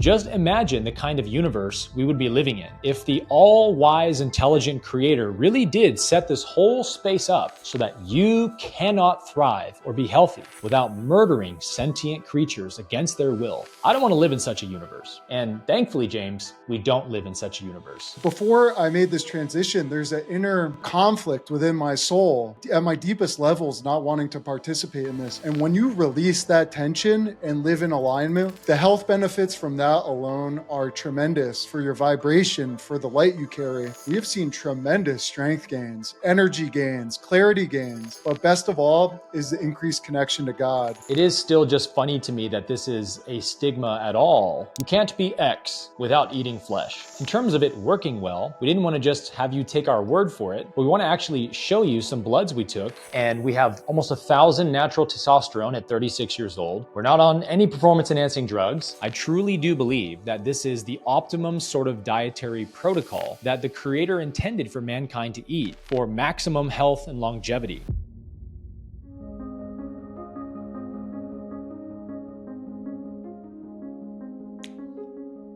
just imagine the kind of universe we would be living in if the all-wise, intelligent creator really did set this whole space up so that you cannot thrive or be healthy without murdering sentient creatures against their will. I don't want to live in such a universe. And thankfully, James, we don't live in such a universe. Before I made this transition, there's an inner conflict within my soul at my deepest levels, not wanting to participate in this. And when you release that tension and live in alignment, the health benefits from that alone are tremendous for your vibration, for the light you carry. We have seen tremendous strength gains, energy gains, clarity gains, but best of all is the increased connection to God. It is still just funny to me that this is a stigma at all. You can't be X without eating flesh. In terms of it working well, we didn't want to just have you take our word for it, but we want to actually show you some bloods we took, and we have almost 1,000 natural testosterone at 36 years old. We're not on any performance enhancing drugs. I truly do believe that this is the optimum sort of dietary protocol that the Creator intended for mankind to eat for maximum health and longevity.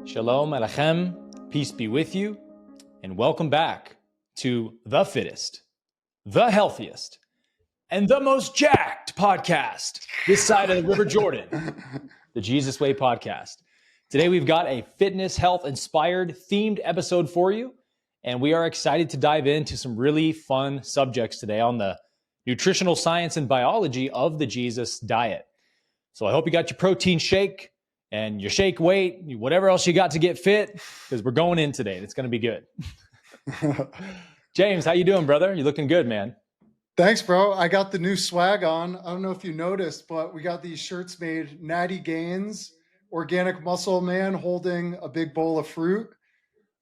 Shalom Alechem, peace be with you, and welcome back to the fittest, the healthiest, and the most jacked podcast this side of the River Jordan, the Jesus Way podcast. Today we've got a fitness, health inspired themed episode for you, and we are excited to dive into some really fun subjects today on the nutritional science and biology of the Jesus diet. So I hope you got your protein shake and your shake weight, whatever else you got to get fit, because we're going in today. It's going to be good. James, how you doing, brother? You looking good, man. Thanks, bro. I got the new swag on. I don't know if you noticed, but we got these shirts made, Natty Gains, Organic Muscle Man holding a big bowl of fruit.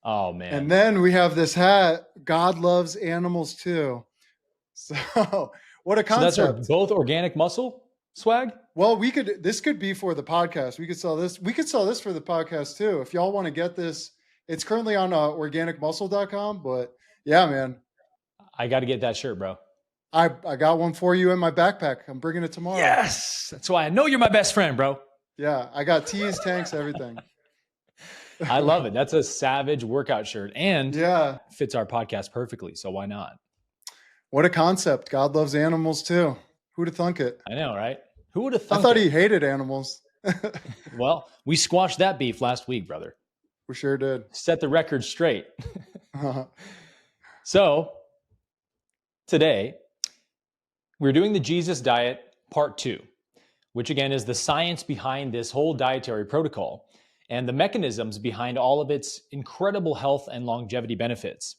Oh, man. And then we have this hat, God Loves Animals Too. So what a concept. So that's both organic muscle swag? Well, this could be for the podcast. We could sell this. We could sell this for the podcast too. If y'all want to get this, it's currently on organicmuscle.com, but yeah, man. I got to get that shirt, bro. I got one for you in my backpack. I'm bringing it tomorrow. Yes. That's why I know you're my best friend, bro. Yeah. I got tees, tanks, everything. I love it. That's a savage workout shirt and fits our podcast perfectly. So why not? What a concept. God loves animals too. Who'd have thunk it? I know, right? Who would have thunk I thought it? he hated animals. Well, we squashed that beef last week, brother. We sure did. Set the record straight. So today we're doing the Jesus diet part 2, which again is the science behind this whole dietary protocol and the mechanisms behind all of its incredible health and longevity benefits.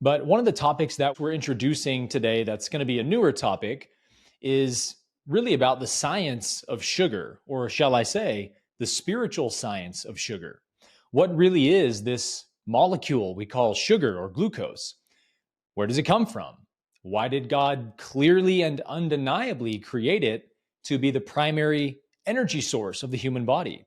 But one of the topics that we're introducing today that's going to be a newer topic is really about the science of sugar, or shall I say, the spiritual science of sugar. What really is this molecule we call sugar or glucose? Where does it come from? Why did God clearly and undeniably create it to be the primary energy source of the human body?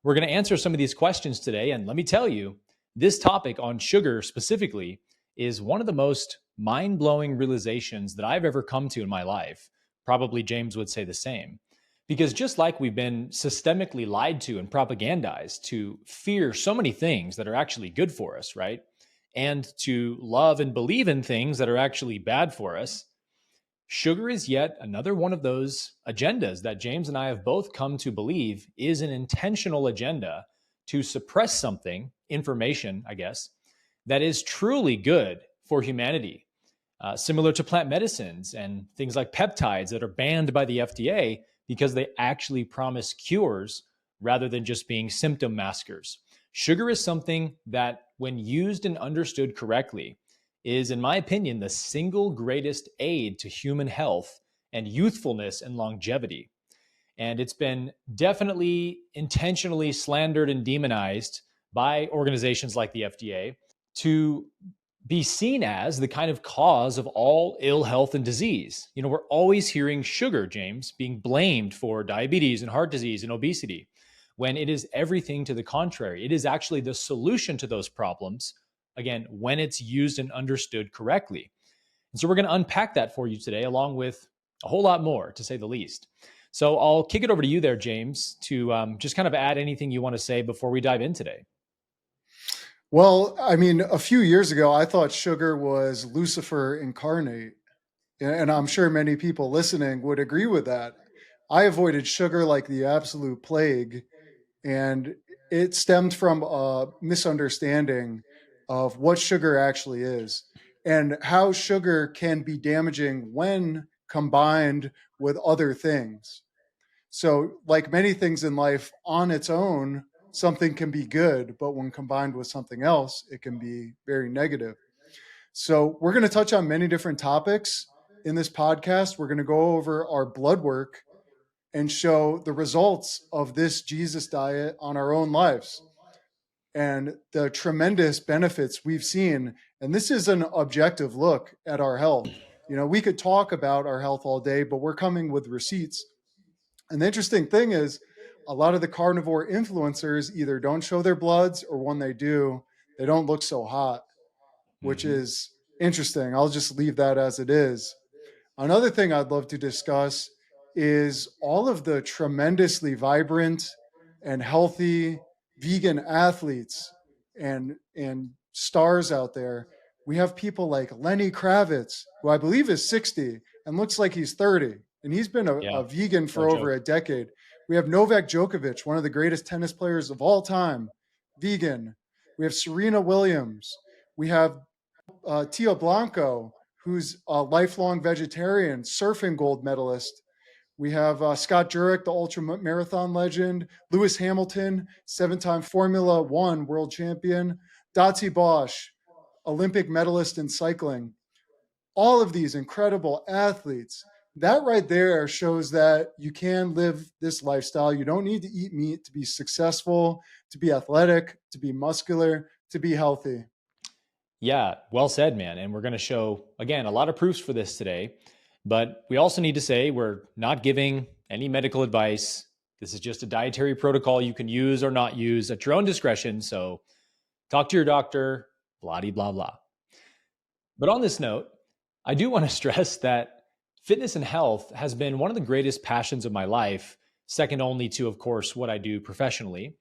We're going to answer some of these questions today, and let me tell you, this topic on sugar specifically is one of the most mind-blowing realizations that I've ever come to in my life. Probably James would say the same. Because just like we've been systemically lied to and propagandized to fear so many things that are actually good for us, right? And to love and believe in things that are actually bad for us, sugar is yet another one of those agendas that James and I have both come to believe is an intentional agenda to suppress something, information, I guess, that is truly good for humanity. Similar to plant medicines and things like peptides that are banned by the FDA because they actually promise cures rather than just being symptom maskers. Sugar is something that, when used and understood correctly, is, in my opinion, the single greatest aid to human health and youthfulness and longevity. And it's been definitely intentionally slandered and demonized by organizations like the FDA to be seen as the kind of cause of all ill health and disease. You know, we're always hearing sugar, James, being blamed for diabetes and heart disease and obesity, when it is everything to the contrary. It is actually the solution to those problems, again, when it's used and understood correctly. And so we're going to unpack that for you today, along with a whole lot more, to say the least. So I'll kick it over to you there, James, to just kind of add anything you want to say before we dive in today. Well, I mean, a few years ago, I thought sugar was Lucifer incarnate. And I'm sure many people listening would agree with that. I avoided sugar like the absolute plague. And it stemmed from a misunderstanding of what sugar actually is and how sugar can be damaging when combined with other things. So, like many things in life, on its own, something can be good, but when combined with something else, it can be very negative. So, we're going to touch on many different topics in this podcast. We're going to go over our blood work and show the results of this Jesus diet on our own lives and the tremendous benefits we've seen. And this is an objective look at our health. You know, we could talk about our health all day, but we're coming with receipts. And the interesting thing is, a lot of the carnivore influencers either don't show their bloods, or when they do, they don't look so hot, which is interesting. I'll just leave that as it is. Another thing I'd love to discuss is all of the tremendously vibrant and healthy vegan athletes and stars out there. We have people like Lenny Kravitz, who I believe is 60 and looks like he's 30, and he's been a vegan for over a decade. We have Novak Djokovic, one of the greatest tennis players of all time, vegan. We have Serena Williams. We have Tio Blanco, who's a lifelong vegetarian, surfing gold medalist. We have Scott Jurek, the ultra marathon legend, Lewis Hamilton, 7-time Formula One world champion, Dotsie Bosch, Olympic medalist in cycling. All of these incredible athletes. That right there shows that you can live this lifestyle. You don't need to eat meat to be successful, to be athletic, to be muscular, to be healthy. Yeah, well said, man. And we're going to show, again, a lot of proofs for this today. But we also need to say we're not giving any medical advice. This is just a dietary protocol you can use or not use at your own discretion. So talk to your doctor, blah, blah, blah. But on this note, I do want to stress that fitness and health has been one of the greatest passions of my life, second only to, of course, what I do professionally.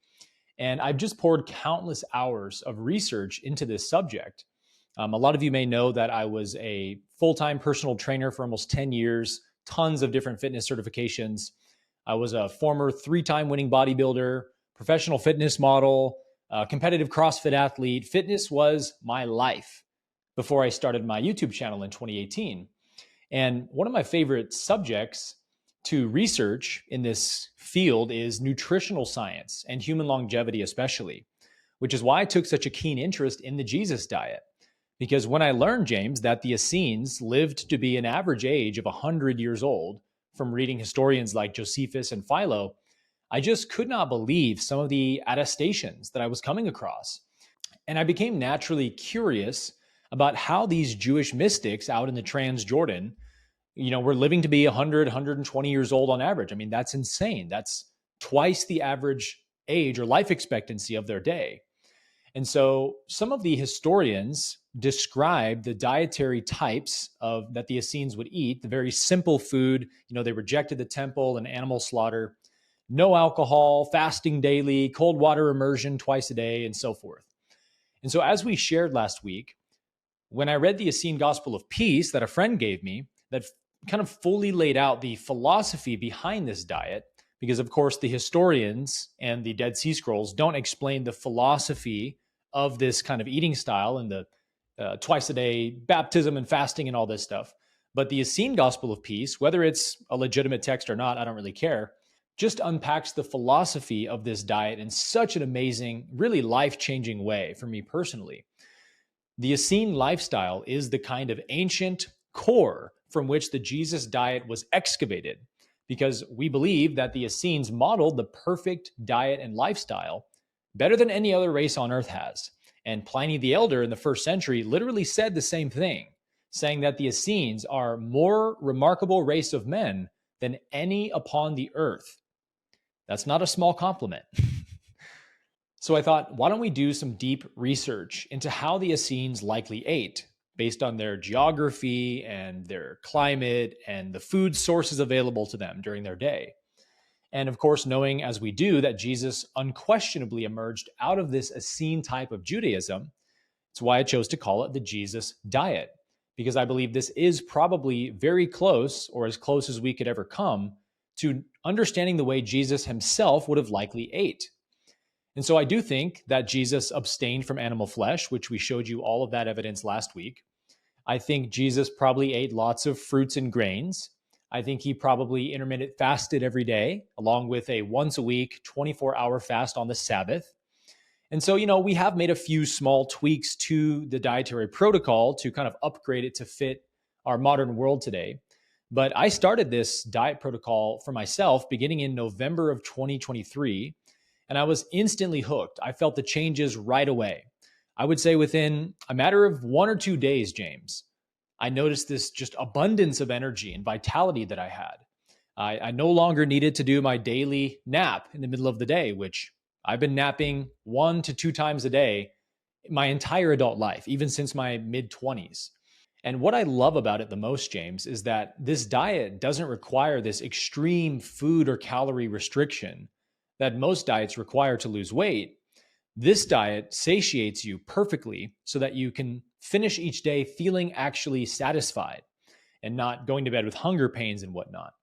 And I've just poured countless hours of research into this subject. A lot of you may know that I was a full-time personal trainer for almost 10 years, tons of different fitness certifications. I was a former 3-time winning bodybuilder, professional fitness model, competitive CrossFit athlete. Fitness was my life before I started my YouTube channel in 2018. And one of my favorite subjects to research in this field is nutritional science and human longevity especially, which is why I took such a keen interest in the Jesus diet. Because when I learned, James, that the Essenes lived to be an average age of 100 years old from reading historians like Josephus and Philo, I just could not believe some of the attestations that I was coming across. And I became naturally curious about how these Jewish mystics out in the Transjordan, were living to be 100, 120 years old on average. I mean, that's insane. That's twice the average age or life expectancy of their day. And so some of the historians describe the dietary types that the Essenes would eat, the very simple food. They rejected the temple and animal slaughter, no alcohol, fasting daily, cold water immersion twice a day, and so forth. And so as we shared last week, when I read the Essene Gospel of Peace that a friend gave me, that kind of fully laid out the philosophy behind this diet, because of course the historians and the Dead Sea Scrolls don't explain the philosophy of this kind of eating style and the twice a day baptism and fasting and all this stuff. But the Essene Gospel of Peace, whether it's a legitimate text or not, I don't really care, just unpacks the philosophy of this diet in such an amazing, really life-changing way for me personally. The Essene lifestyle is the kind of ancient core from which the Jesus diet was excavated, because we believe that the Essenes modeled the perfect diet and lifestyle better than any other race on earth has. And Pliny the Elder in the 1st century literally said the same thing, saying that the Essenes are more remarkable race of men than any upon the earth. That's not a small compliment. So I thought, why don't we do some deep research into how the Essenes likely ate based on their geography and their climate and the food sources available to them during their day. And of course, knowing as we do that Jesus unquestionably emerged out of this Essene type of Judaism, it's why I chose to call it the Jesus diet, because I believe this is probably very close, or as close as we could ever come, to understanding the way Jesus himself would have likely ate. And so I do think that Jesus abstained from animal flesh, which we showed you all of that evidence last week. I think Jesus probably ate lots of fruits and grains. I think he probably intermittent fasted every day, along with a once a week, 24-hour fast on the Sabbath. And so, we have made a few small tweaks to the dietary protocol to kind of upgrade it to fit our modern world today. But I started this diet protocol for myself beginning in November of 2023, and I was instantly hooked. I felt the changes right away. I would say within a matter of 1 or 2 days, James, I noticed this just abundance of energy and vitality that I had. I no longer needed to do my daily nap in the middle of the day, which I've been napping 1 to 2 times a day my entire adult life, even since my mid 20s. And what I love about it the most, James, is that this diet doesn't require this extreme food or calorie restriction that most diets require to lose weight. This diet satiates you perfectly so that you can finish each day feeling actually satisfied and not going to bed with hunger pains and whatnot.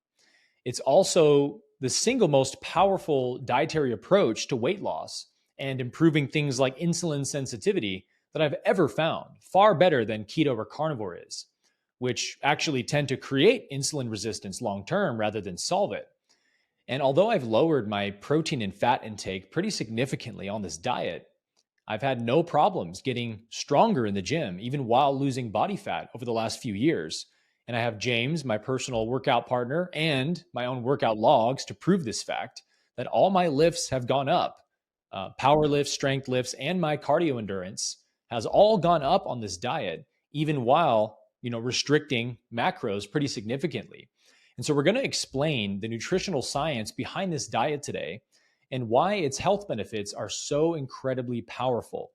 It's also the single most powerful dietary approach to weight loss and improving things like insulin sensitivity that I've ever found, far better than keto or carnivore is, which actually tend to create insulin resistance long term rather than solve it. And although I've lowered my protein and fat intake pretty significantly on this diet, I've had no problems getting stronger in the gym, even while losing body fat over the last few years. And I have James, my personal workout partner, and my own workout logs to prove this fact that all my lifts have gone up. Power lifts, strength lifts, and my cardio endurance has all gone up on this diet, even while restricting macros pretty significantly. And so we're going to explain the nutritional science behind this diet today and why its health benefits are so incredibly powerful.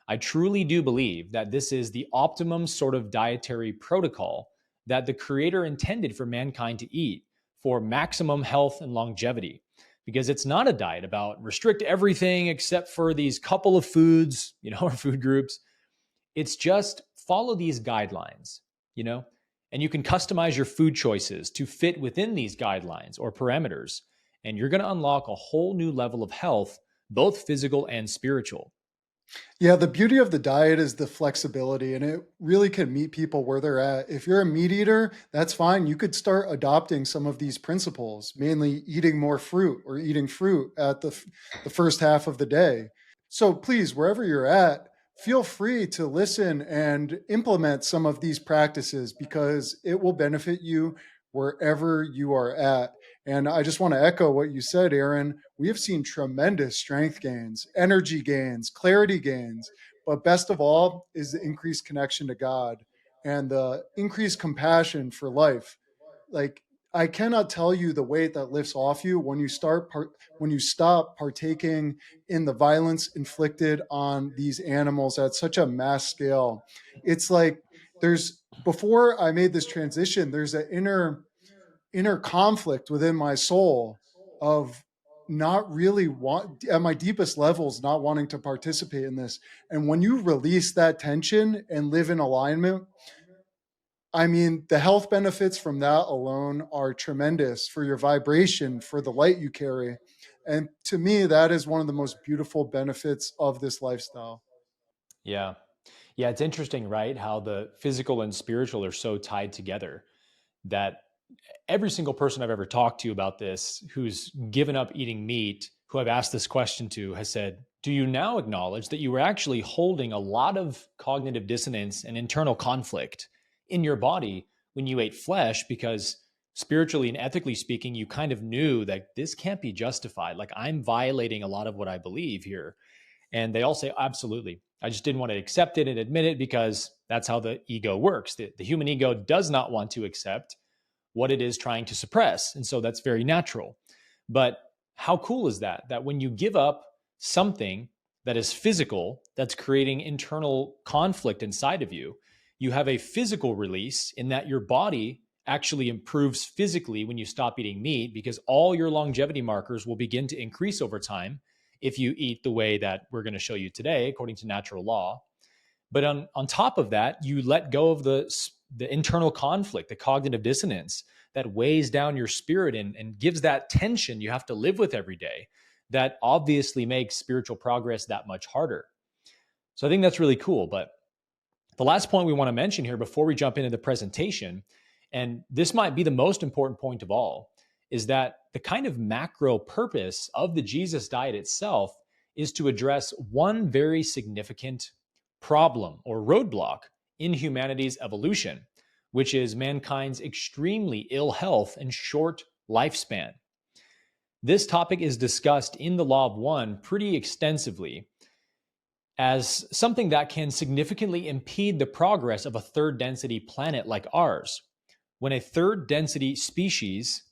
I truly do believe that this is the optimum sort of dietary protocol that the creator intended for mankind to eat for maximum health and longevity. Because it's not a diet about restrict everything except for these couple of foods, or food groups. It's just follow these guidelines, and you can customize your food choices to fit within these guidelines or parameters. And you're going to unlock a whole new level of health, both physical and spiritual. Yeah, the beauty of the diet is the flexibility, and it really can meet people where they're at. If you're a meat eater, that's fine. You could start adopting some of these principles, mainly eating more fruit or eating fruit at the first half of the day. So please, wherever you're at, feel free to listen and implement some of these practices because it will benefit you wherever you are at. And I just want to echo what you said, Aaron. We have seen tremendous strength gains, energy gains, clarity gains, but best of all is the increased connection to God and the increased compassion for life. Like, I cannot tell you the weight that lifts off you when when you stop partaking in the violence inflicted on these animals at such a mass scale. It's like before I made this transition, there's an inner conflict within my soul of not really at my deepest levels, not wanting to participate in this. And when you release that tension and live in alignment, I mean, the health benefits from that alone are tremendous for your vibration, for the light you carry. And to me, that is one of the most beautiful benefits of this lifestyle. Yeah. Yeah. It's interesting, right? How the physical and spiritual are so tied together that every single person I've ever talked to about this who's given up eating meat, who I've asked this question to, has said, do you now acknowledge that you were actually holding a lot of cognitive dissonance and internal conflict in your body when you ate flesh? Because spiritually and ethically speaking, you kind of knew that this can't be justified. Like, I'm violating a lot of what I believe here. And they all say, absolutely. I just didn't want to accept it and admit it because that's how the ego works. The human ego does not want to accept what it is trying to suppress. And so that's very natural. But how cool is that? That when you give up something that is physical, that's creating internal conflict inside of you, you have a physical release in that your body actually improves physically when you stop eating meat, because all your longevity markers will begin to increase over time if you eat the way that we're going to show you today, according to natural law. But on top of that, you let go of the internal conflict, the cognitive dissonance that weighs down your spirit and gives that tension you have to live with every day, that obviously makes spiritual progress that much harder. So I think that's really cool. But the last point we want to mention here before we jump into the presentation, and this might be the most important point of all, is that the kind of macro purpose of the Jesus diet itself is to address one very significant problem or roadblock in humanity's evolution, which is mankind's extremely ill health and short lifespan. This topic is discussed in the Law of One pretty extensively as something that can significantly impede the progress of a third density planet like ours. When a third density species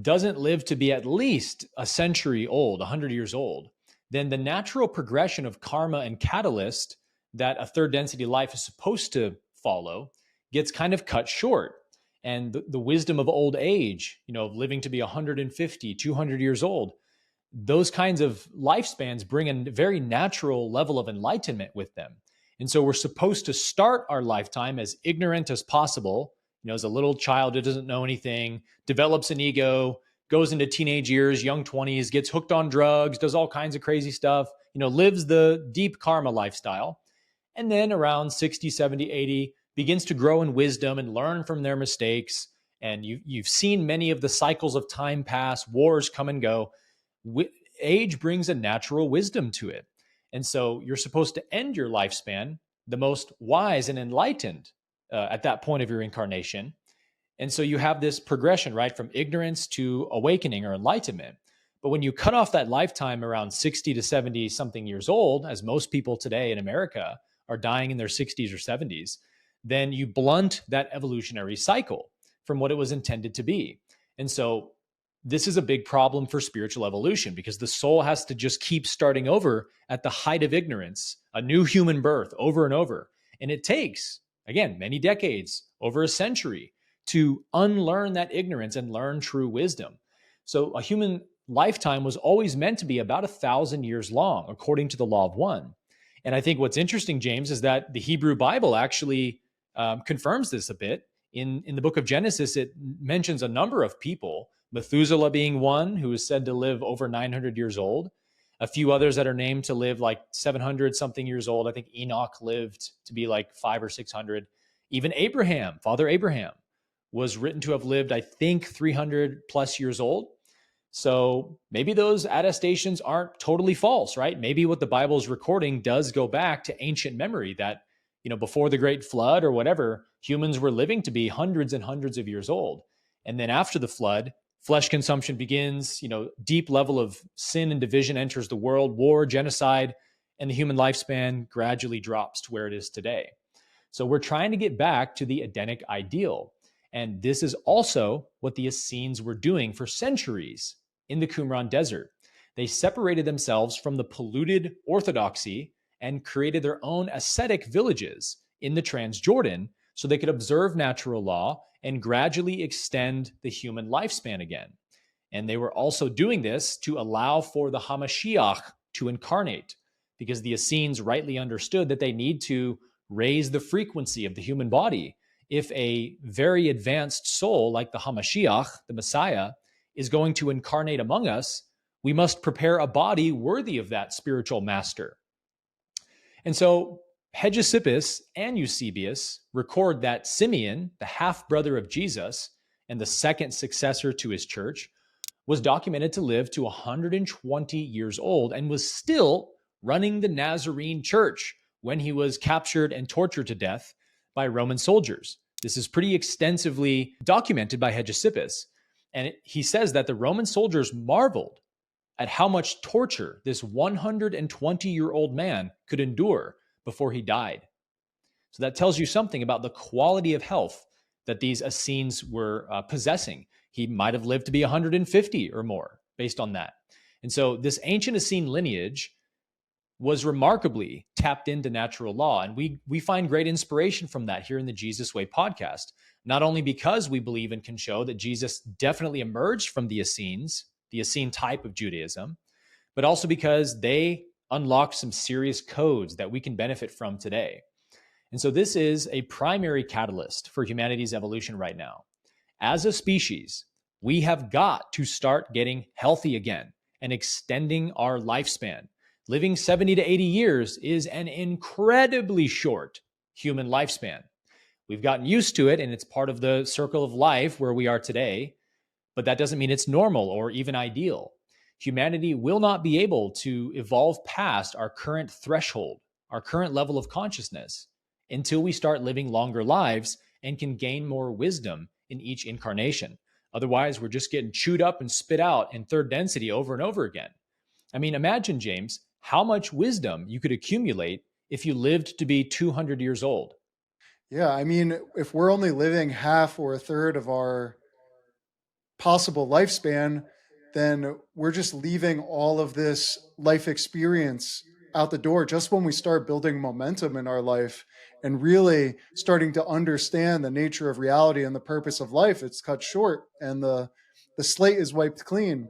doesn't live to be at least a century old, 100 years old, then the natural progression of karma and catalyst that a third density life is supposed to follow gets kind of cut short. And the wisdom of old age, of living to be 150, 200 years old, those kinds of lifespans bring a very natural level of enlightenment with them. And so we're supposed to start our lifetime as ignorant as possible, as a little child who doesn't know anything, develops an ego, goes into teenage years, young 20s, gets hooked on drugs, does all kinds of crazy stuff, lives the deep karma lifestyle. And then around 60, 70, 80, begins to grow in wisdom and learn from their mistakes. And you've seen many of the cycles of time pass, wars come and go. Age brings a natural wisdom to it. And so you're supposed to end your lifespan the most wise and enlightened at that point of your incarnation. And so you have this progression, right, from ignorance to awakening or enlightenment. But when you cut off that lifetime around 60 to 70 something years old, as most people today in America are dying in their 60s or 70s, then you blunt that evolutionary cycle from what it was intended to be. And so this is a big problem for spiritual evolution, because the soul has to just keep starting over at the height of ignorance, a new human birth over and over. And it takes, again, many decades, over a century, to unlearn that ignorance and learn true wisdom. So a human lifetime was always meant to be about 1,000 years long, according to the Law of One. And I think what's interesting, James, is that the Hebrew Bible actually confirms this a bit. In the book of Genesis, it mentions a number of people, Methuselah being one, who is said to live over 900 years old. A few others that are named to live like 700 something years old. I think Enoch lived to be like 500 or 600. Even Abraham, Father Abraham, was written to have lived, I think, 300 plus years old. So maybe those attestations aren't totally false, right? Maybe what the Bible is recording does go back to ancient memory that, before the Great Flood or whatever, humans were living to be hundreds and hundreds of years old. And then after the flood, flesh consumption begins, deep level of sin and division enters the world, war, genocide, and the human lifespan gradually drops to where it is today. So we're trying to get back to the Edenic ideal. And this is also what the Essenes were doing for centuries in the Qumran desert. They separated themselves from the polluted orthodoxy and created their own ascetic villages in the Transjordan so they could observe natural law and gradually extend the human lifespan again. And they were also doing this to allow for the Hamashiach to incarnate, because the Essenes rightly understood that they need to raise the frequency of the human body. If a very advanced soul like the Hamashiach, the Messiah, is going to incarnate among us, we must prepare a body worthy of that spiritual master. And so Hegesippus and Eusebius record that Simeon, the half-brother of Jesus and the second successor to his church, was documented to live to 120 years old and was still running the Nazarene church when he was captured and tortured to death by Roman soldiers. This is pretty extensively documented by Hegesippus. And he says that the Roman soldiers marveled at how much torture this 120-year-old man could endure before he died. So that tells you something about the quality of health that these Essenes were possessing. He might have lived to be 150 or more based on that. And so this ancient Essene lineage was remarkably tapped into natural law. And we find great inspiration from that here in the Jesus Way podcast, not only because we believe and can show that Jesus definitely emerged from the Essenes, the Essene type of Judaism, but also because they unlocked some serious codes that we can benefit from today. And so this is a primary catalyst for humanity's evolution right now. As a species, we have got to start getting healthy again and extending our lifespan. Living 70 to 80 years is an incredibly short human lifespan. We've gotten used to it, and it's part of the circle of life where we are today, but that doesn't mean it's normal or even ideal. Humanity will not be able to evolve past our current threshold, our current level of consciousness, until we start living longer lives and can gain more wisdom in each incarnation. Otherwise, we're just getting chewed up and spit out in third density over and over again. I mean, imagine, James, how much wisdom you could accumulate if you lived to be 200 years old. Yeah, I mean, if we're only living half or a third of our possible lifespan, then we're just leaving all of this life experience out the door just when we start building momentum in our life and really starting to understand the nature of reality and the purpose of life. It's cut short and the slate is wiped clean.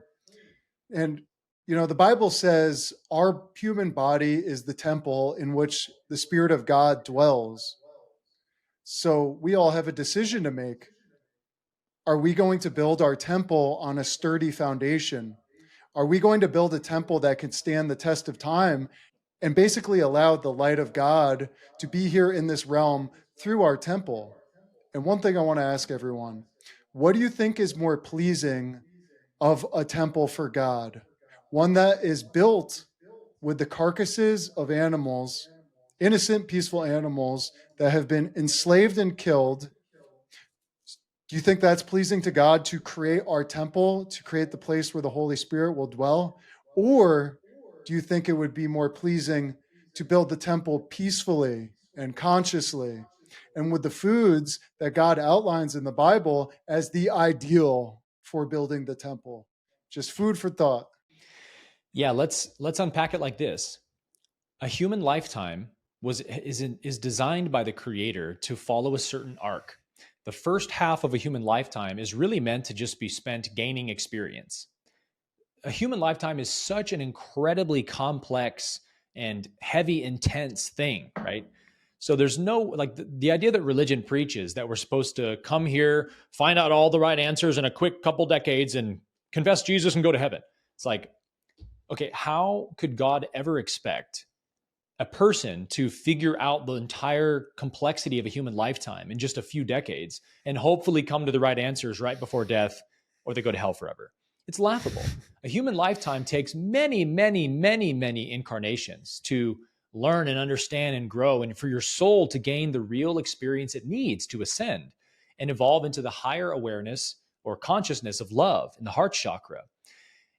And the Bible says our human body is the temple in which the Spirit of God dwells. So we all have a decision to make. Are we going to build our temple on a sturdy foundation? Are we going to build a temple that can stand the test of time and basically allow the light of God to be here in this realm through our temple? And one thing I want to ask everyone, what do you think is more pleasing of a temple for God? One that is built with the carcasses of animals, innocent, peaceful animals that have been enslaved and killed. Do you think that's pleasing to God to create our temple, to create the place where the Holy Spirit will dwell? Or do you think it would be more pleasing to build the temple peacefully and consciously and with the foods that God outlines in the Bible as the ideal for building the temple? Just food for thought. Yeah, let's unpack it like this. A human lifetime is designed by the Creator to follow a certain arc. The first half of a human lifetime is really meant to just be spent gaining experience. A human lifetime is such an incredibly complex and heavy, intense thing, right? So there's no, like the idea that religion preaches that we're supposed to come here, find out all the right answers in a quick couple decades and confess Jesus and go to heaven. It's like, okay, how could God ever expect a person to figure out the entire complexity of a human lifetime in just a few decades and hopefully come to the right answers right before death, or they go to hell forever? It's laughable. A human lifetime takes many, many, many, many incarnations to learn and understand and grow, and for your soul to gain the real experience it needs to ascend and evolve into the higher awareness or consciousness of love in the heart chakra.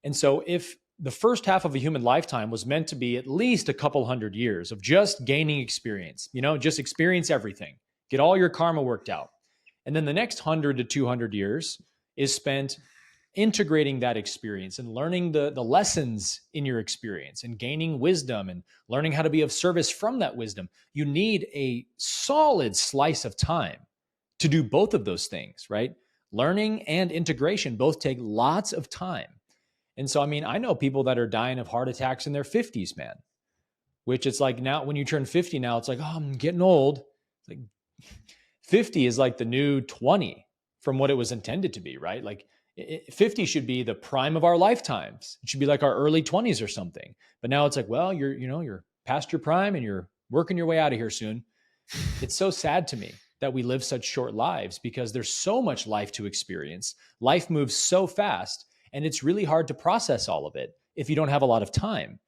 And so if the first half of a human lifetime was meant to be at least a couple hundred years of just gaining experience, just experience everything, get all your karma worked out. And then the next 100 to 200 years is spent integrating that experience and learning the lessons in your experience and gaining wisdom and learning how to be of service from that wisdom. You need a solid slice of time to do both of those things, right? Learning and integration both take lots of time. And so, I mean, I know people that are dying of heart attacks in their 50s, man, which it's like now when you turn 50 now, it's like, oh, I'm getting old. It's like 50 is like the new 20 from what it was intended to be, right? Like 50 should be the prime of our lifetimes. It should be like our early 20s or something. But now it's like, well, you're past your prime and you're working your way out of here soon. It's so sad to me that we live such short lives because there's so much life to experience. Life moves so fast. And it's really hard to process all of it if you don't have a lot of time.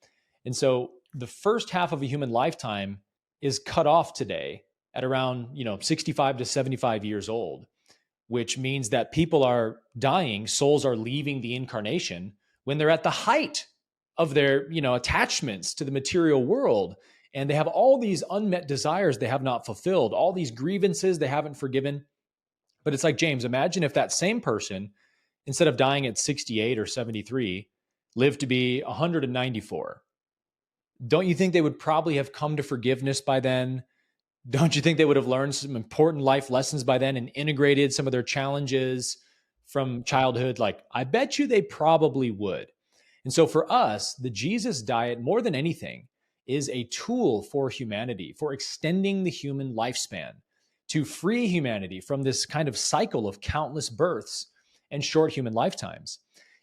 And so the first half of a human lifetime is cut off today at around 65 to 75 years old, which means that people are dying, souls are leaving the incarnation when they're at the height of their attachments to the material world. And they have all these unmet desires they have not fulfilled, all these grievances they haven't forgiven. But it's like, James, imagine if that same person, instead of dying at 68 or 73, lived to be 194. don't you think they would probably have come to forgiveness by then? Don't you think they would have learned some important life lessons by then and integrated some of their challenges from childhood? Like, I bet you they probably would. And so for us, the Jesus diet, more than anything, is a tool for humanity, for extending the human lifespan, to free humanity from this kind of cycle of countless births and short human lifetimes.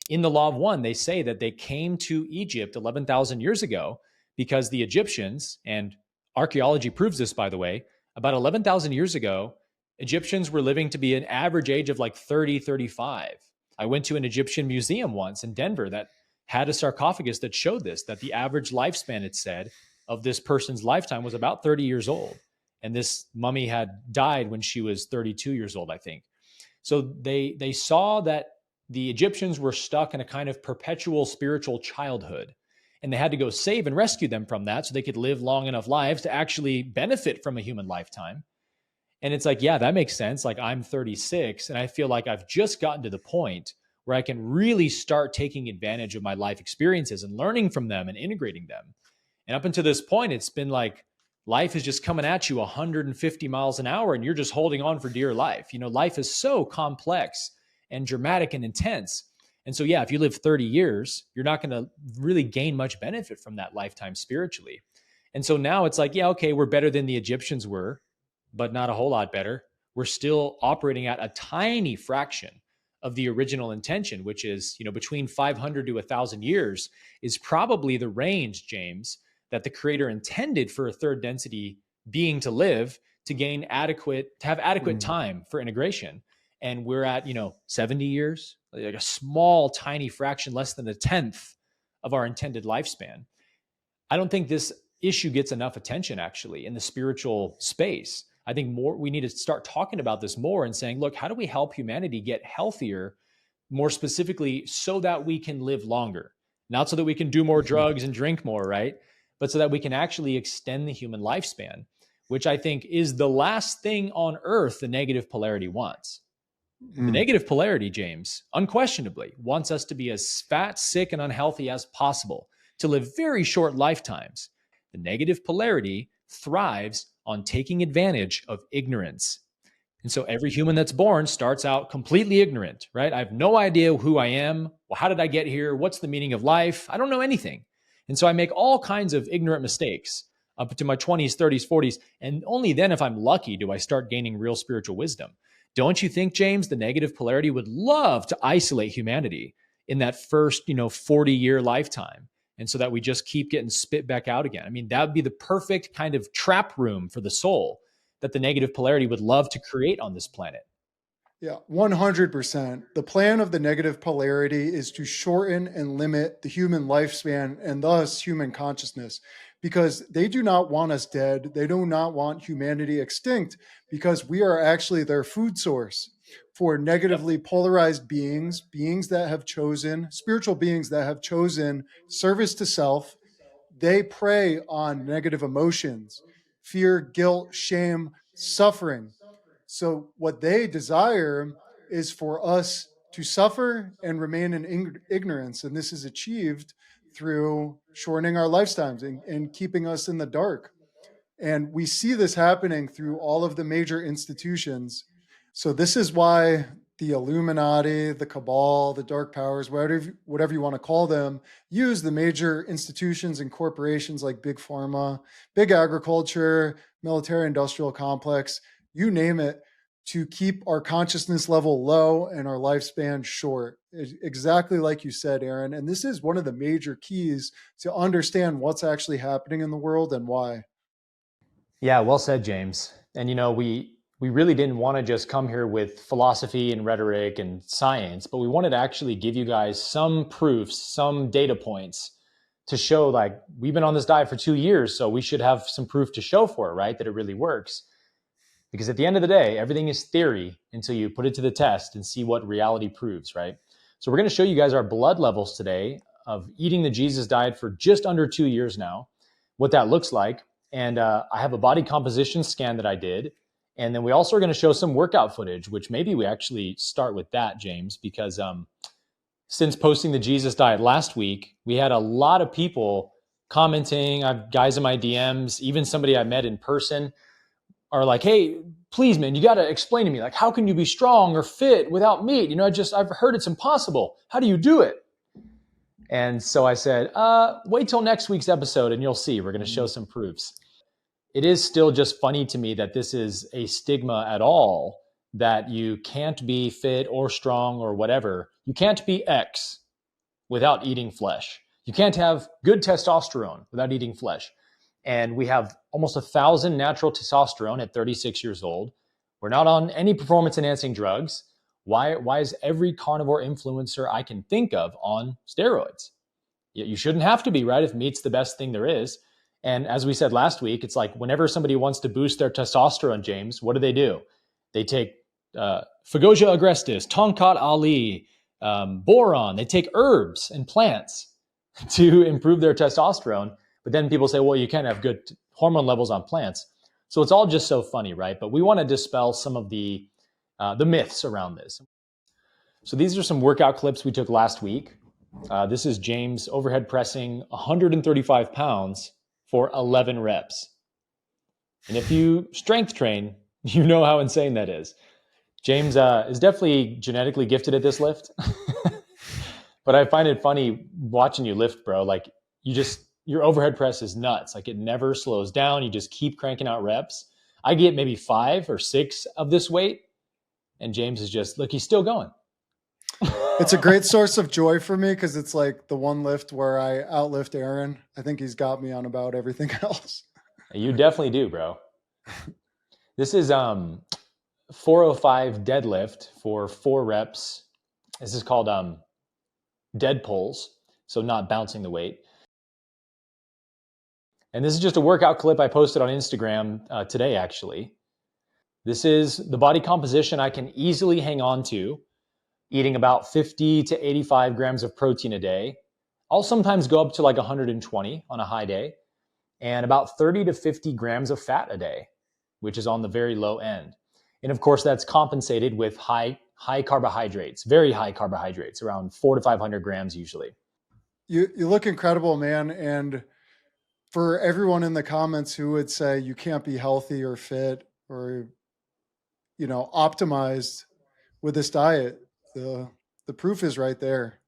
In the Law of One, they say that they came to Egypt 11,000 years ago because the Egyptians, and archaeology proves this, by the way, about 11,000 years ago, Egyptians were living to be an average age of like 30, 35. I went to an Egyptian museum once in Denver that had a sarcophagus that showed this, that the average lifespan, it said, of this person's lifetime was about 30 years old. And this mummy had died when she was 32 years old, I think. So they saw that the Egyptians were stuck in a kind of perpetual spiritual childhood. And they had to go save and rescue them from that so they could live long enough lives to actually benefit from a human lifetime. And it's like, yeah, that makes sense. Like, I'm 36 and I feel like I've just gotten to the point where I can really start taking advantage of my life experiences and learning from them and integrating them. And up until this point, it's been like life is just coming at you 150 miles an hour and you're just holding on for dear life. You know, life is so complex and dramatic and intense. And so, yeah, if you live 30 years, you're not going to really gain much benefit from that lifetime spiritually. And so now it's like, yeah, okay, we're better than the Egyptians were, but not a whole lot better. We're still operating at a tiny fraction of the original intention, which is, you know, between 500 to 1,000 years is probably the range, James, that the creator intended for a third density being to live, to have adequate time for integration. And we're at, 70 years, like a small, tiny fraction, less than a tenth of our intended lifespan. I don't think this issue gets enough attention, actually, in the spiritual space. I think we need to start talking about this more and saying, look, how do we help humanity get healthier, more specifically, so that we can live longer? Not so that we can do more drugs and drink more, right? But so that we can actually extend the human lifespan, which I think is the last thing on earth the negative polarity wants. The negative polarity, James, unquestionably wants us to be as fat, sick, and unhealthy as possible, to live very short lifetimes. The negative polarity thrives on taking advantage of ignorance. And so every human that's born starts out completely ignorant, right? I have no idea who I am. Well, how did I get here? What's the meaning of life? I don't know anything. And so I make all kinds of ignorant mistakes up to my 20s, 30s, 40s. And only then, if I'm lucky, do I start gaining real spiritual wisdom. Don't you think, James, the negative polarity would love to isolate humanity in that first, 40-year lifetime? And so that we just keep getting spit back out again. I mean, that would be the perfect kind of trap room for the soul that the negative polarity would love to create on this planet. Yeah, 100%. The plan of the negative polarity is to shorten and limit the human lifespan and thus human consciousness, because they do not want us dead. They do not want humanity extinct, because we are actually their food source for negatively polarized beings, spiritual beings that have chosen service to self. They prey on negative emotions, fear, guilt, shame, suffering. So what they desire is for us to suffer and remain in ignorance. And this is achieved through shortening our lifetimes and keeping us in the dark. And we see this happening through all of the major institutions. So this is why the Illuminati, the Cabal, the dark powers, whatever you want to call them, use the major institutions and corporations like Big Pharma, Big Agriculture, military industrial complex, you name it, to keep our consciousness level low and our lifespan short. Exactly like you said, Aaron. And this is one of the major keys to understand what's actually happening in the world and why. Yeah, well said, James. And we really didn't want to just come here with philosophy and rhetoric and science, but we wanted to actually give you guys some proofs, some data points to show, like, we've been on this diet for 2 years, so we should have some proof to show for it, right? That it really works. Because at the end of the day, everything is theory until you put it to the test and see what reality proves, right? So we're going to show you guys our blood levels today of eating the Jesus diet for just under 2 years now, what that looks like. And I have a body composition scan that I did. And then we also are going to show some workout footage, which maybe we actually start with that, James, because since posting the Jesus diet last week, we had a lot of people commenting. I have guys in my DMs, even somebody I met in person are like, hey, please, man, you got to explain to me, like, how can you be strong or fit without meat? I've heard it's impossible. How do you do it? And so I said, wait till next week's episode and you'll see. We're going to show some proofs. It is still just funny to me that this is a stigma at all, that you can't be fit or strong or whatever. You can't be X without eating flesh. You can't have good testosterone without eating flesh. And we have almost 1,000 natural testosterone at 36 years old. We're not on any performance enhancing drugs. Why is every carnivore influencer I can think of on steroids? You shouldn't have to be, right? If meat's the best thing there is. And as we said last week, it's like whenever somebody wants to boost their testosterone, James, what do? They take Fagosia agrestis, Tongkat Ali, boron. They take herbs and plants to improve their testosterone. But then people say, well, you can't have good hormone levels on plants. So it's all just so funny, right? But we want to dispel some of the myths around this. So these are some workout clips we took last week. This is James overhead pressing 135 pounds for 11 reps. And if you strength train, you know how insane that is. James is definitely genetically gifted at this lift. But I find it funny watching you lift, bro. Like your overhead press is nuts. Like it never slows down. You just keep cranking out reps. I get maybe 5 or 6 of this weight. And James is just, look, he's still going. It's a great source of joy for me because it's like the one lift where I outlift Aaron. I think he's got me on about everything else. You definitely do, bro. This is 405 deadlift for 4 reps. This is called dead pulls, so not bouncing the weight. And this is just a workout clip I posted on Instagram today, actually. This is the body composition I can easily hang on to, eating about 50 to 85 grams of protein a day. I'll sometimes go up to like 120 on a high day, and about 30 to 50 grams of fat a day, which is on the very low end. And of course, that's compensated with high carbohydrates, very high carbohydrates, around 400 to 500 grams usually. You look incredible, man. And for everyone in the comments who would say you can't be healthy or fit or, optimized with this diet, the proof is right there.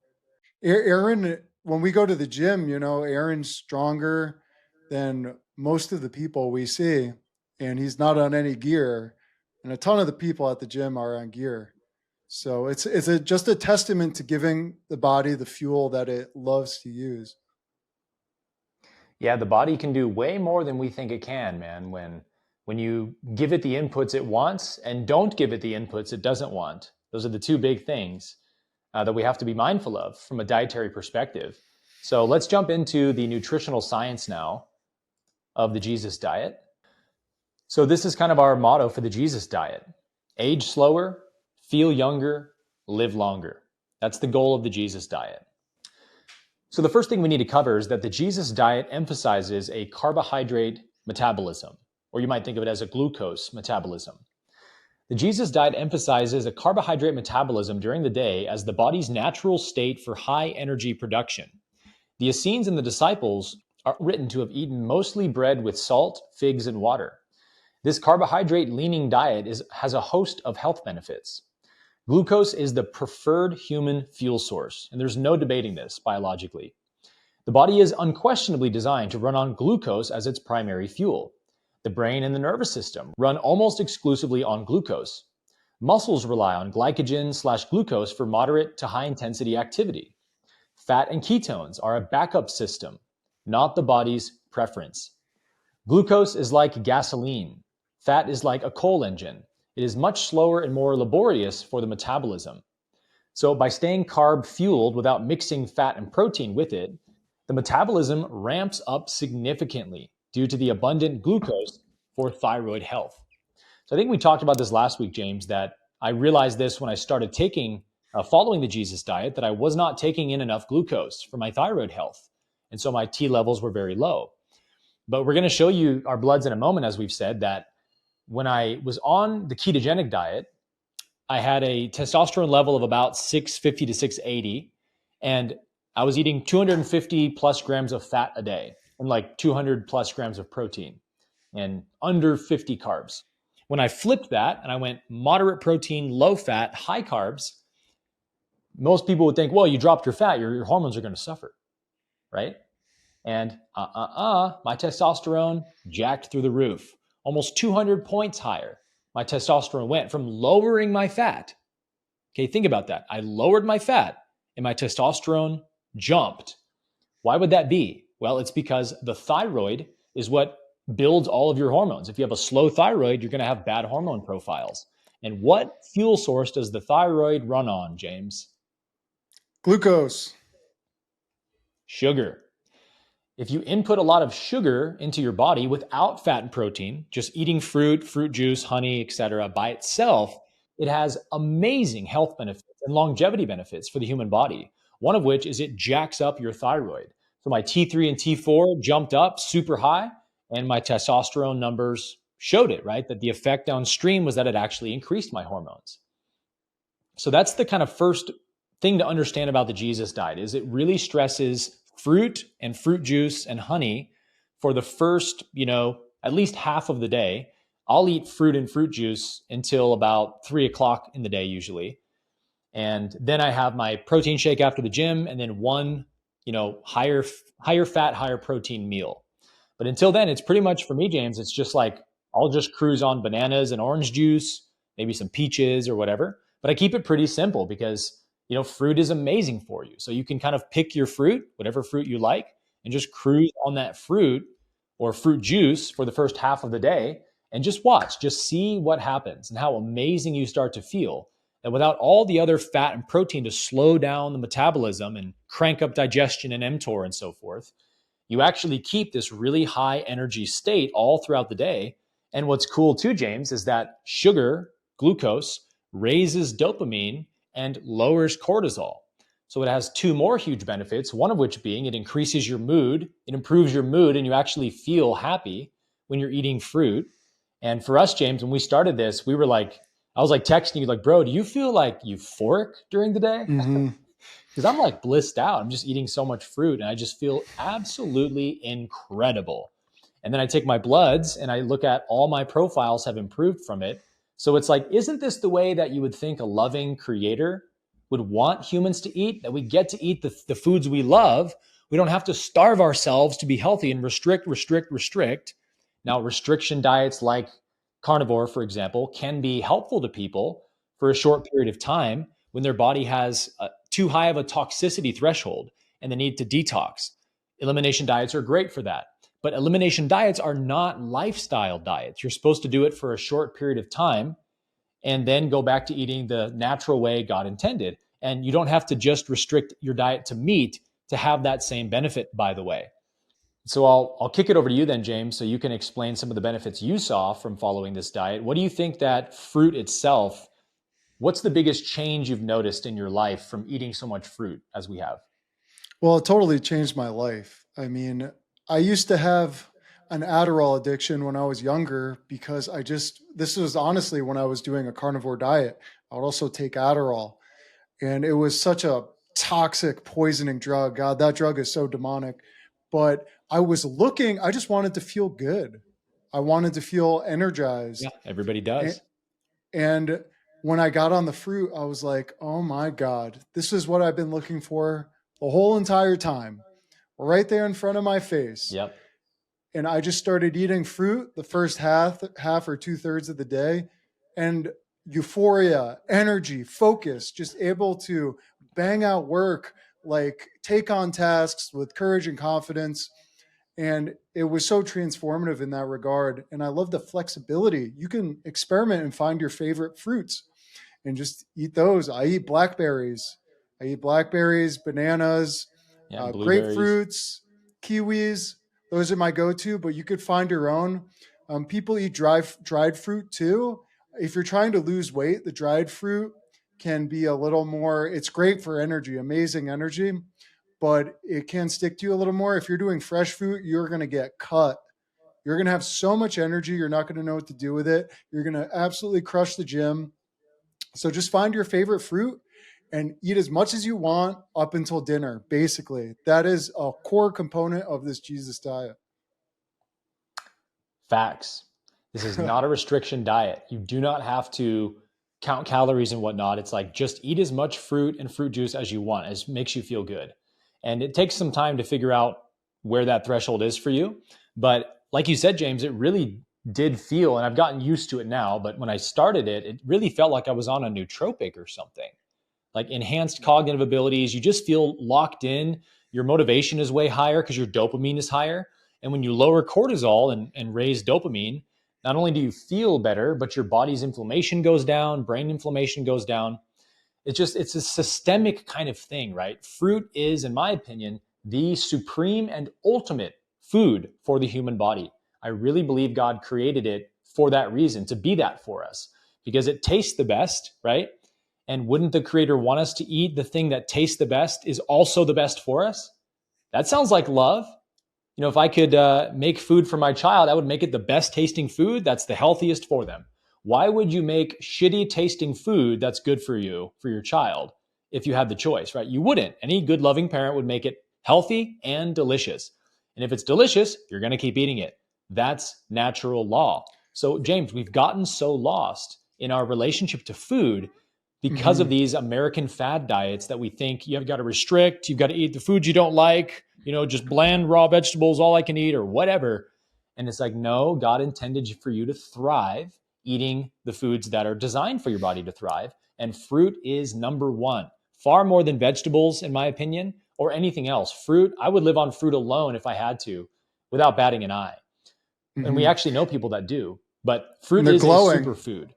Aaron, when we go to the gym, Aaron's stronger than most of the people we see, and he's not on any gear. And a ton of the people at the gym are on gear. So it's just a testament to giving the body the fuel that it loves to use. Yeah, the body can do way more than we think it can, man. When you give it the inputs it wants and don't give it the inputs it doesn't want. Those are the two big things that we have to be mindful of from a dietary perspective. So let's jump into the nutritional science now of the Jesus diet. So this is kind of our motto for the Jesus diet. Age slower, feel younger, live longer. That's the goal of the Jesus diet. So the first thing we need to cover is that the Jesus diet emphasizes a carbohydrate metabolism, or you might think of it as a glucose metabolism. The Jesus diet emphasizes a carbohydrate metabolism during the day as the body's natural state for high energy production. The Essenes and the disciples are written to have eaten mostly bread with salt, figs, and water. This carbohydrate-leaning diet has a host of health benefits. Glucose is the preferred human fuel source, and there's no debating this biologically. The body is unquestionably designed to run on glucose as its primary fuel. The brain and the nervous system run almost exclusively on glucose. Muscles rely on glycogen/glucose for moderate to high-intensity activity. Fat and ketones are a backup system, not the body's preference. Glucose is like gasoline. Fat is like a coal engine. It is much slower and more laborious for the metabolism. So by staying carb fueled without mixing fat and protein with it, the metabolism ramps up significantly due to the abundant glucose for thyroid health. So I think we talked about this last week, James, that I realized this when I started following the Jesus diet, that I was not taking in enough glucose for my thyroid health. And so my T levels were very low. But we're going to show you our bloods in a moment, as we've said, that when I was on the ketogenic diet, I had a testosterone level of about 650 to 680, and I was eating 250 plus grams of fat a day. and like 200 plus grams of protein and under 50 carbs. When I flipped that and I went moderate protein, low fat, high carbs, most people would think, well, you dropped your fat, your hormones are going to suffer, right? And my testosterone jacked through the roof, almost 200 points higher. My testosterone went from lowering my fat. Okay, think about that. I lowered my fat and my testosterone jumped. Why would that be? Well, it's because the thyroid is what builds all of your hormones. If you have a slow thyroid, you're going to have bad hormone profiles. And what fuel source does the thyroid run on, James? Glucose. Sugar. If you input a lot of sugar into your body without fat and protein, just eating fruit, fruit juice, honey, etc., by itself, it has amazing health benefits and longevity benefits for the human body. One of which is it jacks up your thyroid. So my T3 and T4 jumped up super high, and my testosterone numbers showed it, right? That the effect downstream was that it actually increased my hormones. So that's the kind of first thing to understand about the Jesus diet is it really stresses fruit and fruit juice and honey for the first, at least half of the day. I'll eat fruit and fruit juice until about 3 o'clock in the day usually. And then I have my protein shake after the gym and then one, higher fat, higher protein meal. But until then, it's pretty much for me, James, it's just like, I'll just cruise on bananas and orange juice, maybe some peaches or whatever. But I keep it pretty simple because fruit is amazing for you. So you can kind of pick your fruit, whatever fruit you like, and just cruise on that fruit or fruit juice for the first half of the day and just watch, just see what happens and how amazing you start to feel. And without all the other fat and protein to slow down the metabolism and crank up digestion and mTOR and so forth, you actually keep this really high energy state all throughout the day. And what's cool too, James, is that sugar, glucose, raises dopamine and lowers cortisol. So it has two more huge benefits, one of which being it increases your mood, it improves your mood, and you actually feel happy when you're eating fruit. And for us, James, when we started this, I was like texting you like, bro, do you feel like euphoric during the day? Mm-hmm. Because I'm like blissed out. I'm just eating so much fruit and I just feel absolutely incredible. And then I take my bloods and I look at all my profiles have improved from it. So it's like, isn't this the way that you would think a loving creator would want humans to eat? That we get to eat the foods we love. We don't have to starve ourselves to be healthy and restrict. Now, restriction diets like carnivore, for example, can be helpful to people for a short period of time when their body has too high of a toxicity threshold and the need to detox. Elimination diets are great for that. But elimination diets are not lifestyle diets. You're supposed to do it for a short period of time and then go back to eating the natural way God intended. And you don't have to just restrict your diet to meat to have that same benefit, by the way. So I'll kick it over to you then, James, so you can explain some of the benefits you saw from following this diet. What do you think that fruit itself, what's the biggest change you've noticed in your life from eating so much fruit as we have? Well, it totally changed my life. I mean, I used to have an Adderall addiction when I was younger because this was honestly when I was doing a carnivore diet. I would also take Adderall. And it was such a toxic, poisoning drug. God, that drug is so demonic. But I just wanted to feel good. I wanted to feel energized. Yeah, everybody does. And when I got on the fruit, I was like, oh my God, this is what I've been looking for the whole entire time, right there in front of my face. Yep. And I just started eating fruit the first half or 2/3 of the day, and euphoria, energy, focus, just able to bang out work, like take on tasks with courage and confidence. And it was so transformative in that regard. And I love the flexibility. You can experiment and find your favorite fruits and just eat those. I eat blackberries, bananas, grapefruits, kiwis. Those are my go-to, but you could find your own. People eat dried fruit too. If you're trying to lose weight, the dried fruit can be a little more, it's great for energy, amazing energy, but it can stick to you a little more. If you're doing fresh fruit, you're going to get cut. You're going to have so much energy. You're not going to know what to do with it. You're going to absolutely crush the gym. So just find your favorite fruit and eat as much as you want up until dinner. Basically, that is a core component of this Jesus diet. Facts. This is not a restriction diet. You do not have to count calories and whatnot. It's like just eat as much fruit and fruit juice as you want, as makes you feel good. And it takes some time to figure out where that threshold is for you. But like you said, James, it really did feel, and I've gotten used to it now, but when I started it, it really felt like I was on a nootropic or something. Like enhanced cognitive abilities. You just feel locked in. Your motivation is way higher because your dopamine is higher. And when you lower cortisol and raise dopamine, not only do you feel better, but your body's inflammation goes down, brain inflammation goes down. It's a systemic kind of thing, right? Fruit is, in my opinion, the supreme and ultimate food for the human body. I really believe God created it for that reason, to be that for us, because it tastes the best, right? And wouldn't the creator want us to eat the thing that tastes the best is also the best for us? That sounds like love. You know, if I could make food for my child, I would make it the best tasting food that's the healthiest for them. Why would you make shitty tasting food that's good for you, for your child, if you had the choice, right? You wouldn't. Any good loving parent would make it healthy and delicious. And if it's delicious, you're going to keep eating it. That's natural law. So, James, we've gotten so lost in our relationship to food because of these American fad diets that we think you've got to restrict, you've got to eat the foods you don't like, you know, just bland raw vegetables, all I can eat or whatever. And it's like, no, God intended for you to thrive eating the foods that are designed for your body to thrive. And fruit is number one, far more than vegetables, in my opinion, or anything else. Fruit, I would live on fruit alone if I had to, without batting an eye. And we actually know people that do, but fruit is glowing. A superfood.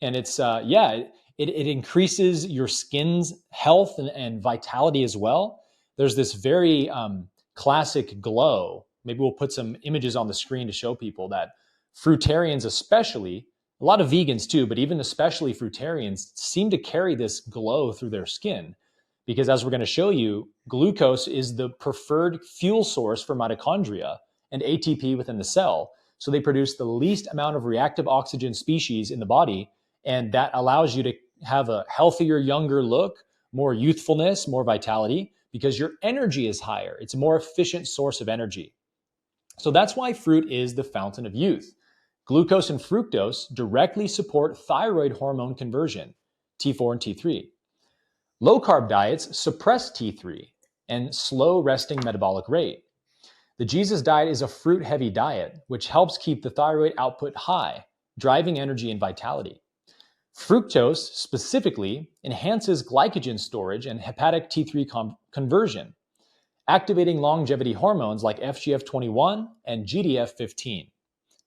And it's, it increases your skin's health and vitality as well. There's this very classic glow. Maybe we'll put some images on the screen to show people that fruitarians especially, a lot of vegans too, but even especially fruitarians seem to carry this glow through their skin. Because as we're going to show you, glucose is the preferred fuel source for mitochondria and ATP within the cell. So they produce the least amount of reactive oxygen species in the body, and that allows you to have a healthier, younger look, more youthfulness, more vitality, because your energy is higher. It's a more efficient source of energy. So that's why fruit is the fountain of youth. Glucose and fructose directly support thyroid hormone conversion, T4 and T3. Low-carb diets suppress T3 and slow resting metabolic rate. The Jesus diet is a fruit-heavy diet, which helps keep the thyroid output high, driving energy and vitality. Fructose specifically enhances glycogen storage and hepatic T3 conversion, activating longevity hormones like FGF21 and GDF15.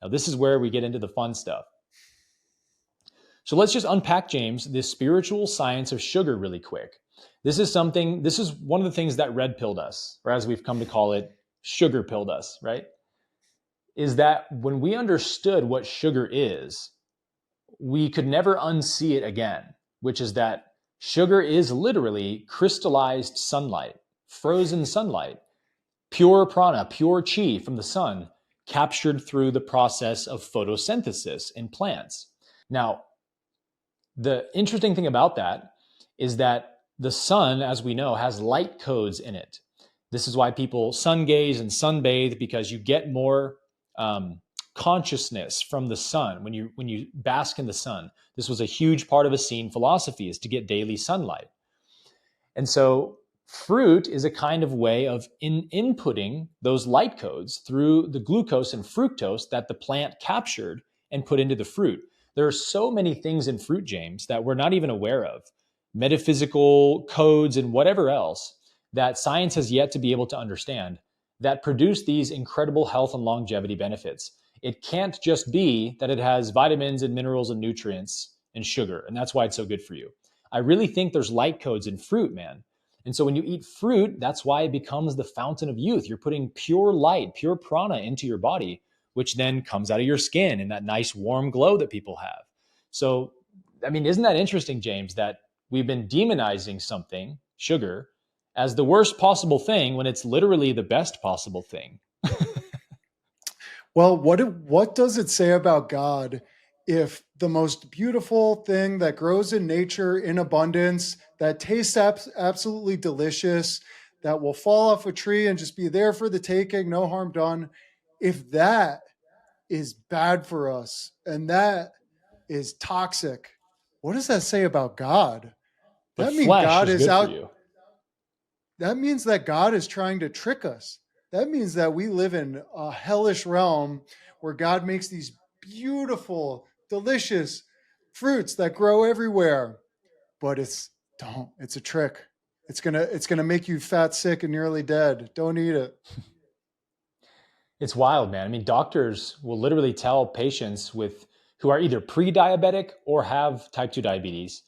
Now, this is where we get into the fun stuff. So let's just unpack, James, this spiritual science of sugar really quick. This is one of the things that red pilled us, or as we've come to call it, sugar pilled us, right? Is that when we understood what sugar is, we could never unsee it again, which is that sugar is literally crystallized sunlight, frozen sunlight, pure prana, pure chi from the sun, captured through the process of photosynthesis in plants. Now, the interesting thing about that is that the sun, as we know, has light codes in it. This is why people sun gaze and sunbathe, because you get more consciousness from the sun when you bask in the sun. This was a huge part of Essene philosophy, is to get daily sunlight. And so fruit is a kind of way of inputting those light codes through the glucose and fructose that the plant captured and put into the fruit. There are so many things in fruit, James, that we're not even aware of, metaphysical codes and whatever else that science has yet to be able to understand, that produce these incredible health and longevity benefits. It can't just be that it has vitamins and minerals and nutrients and sugar, and that's why it's so good for you. I really think there's light codes in fruit, man. And so when you eat fruit, that's why it becomes the fountain of youth. You're putting pure light, pure prana into your body, which then comes out of your skin in that nice warm glow that people have. So, I mean, isn't that interesting, James, that we've been demonizing something, sugar, as the worst possible thing when it's literally the best possible thing? Well, what does it say about God if the most beautiful thing that grows in nature in abundance, that tastes absolutely delicious, that will fall off a tree and just be there for the taking, no harm done, if that is bad for us and that is toxic, what does that say about God? But That means flesh God is is good for out. you. That means that God is trying to trick us. That means that we live in a hellish realm where God makes these beautiful, delicious fruits that grow everywhere. But it's a trick. It's gonna make you fat, sick, and nearly dead. Don't eat it. It's wild, man. I mean, doctors will literally tell patients who are either pre-diabetic or have type 2 diabetes.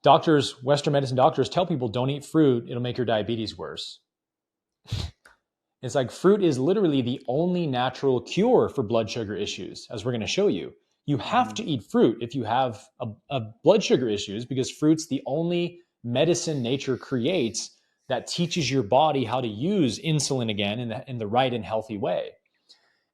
Doctors, Western medicine doctors tell people don't eat fruit, it'll make your diabetes worse. It's like fruit is literally the only natural cure for blood sugar issues, as we're going to show you. You have to eat fruit if you have a blood sugar issues, because fruit's the only medicine nature creates that teaches your body how to use insulin again in the right and healthy way.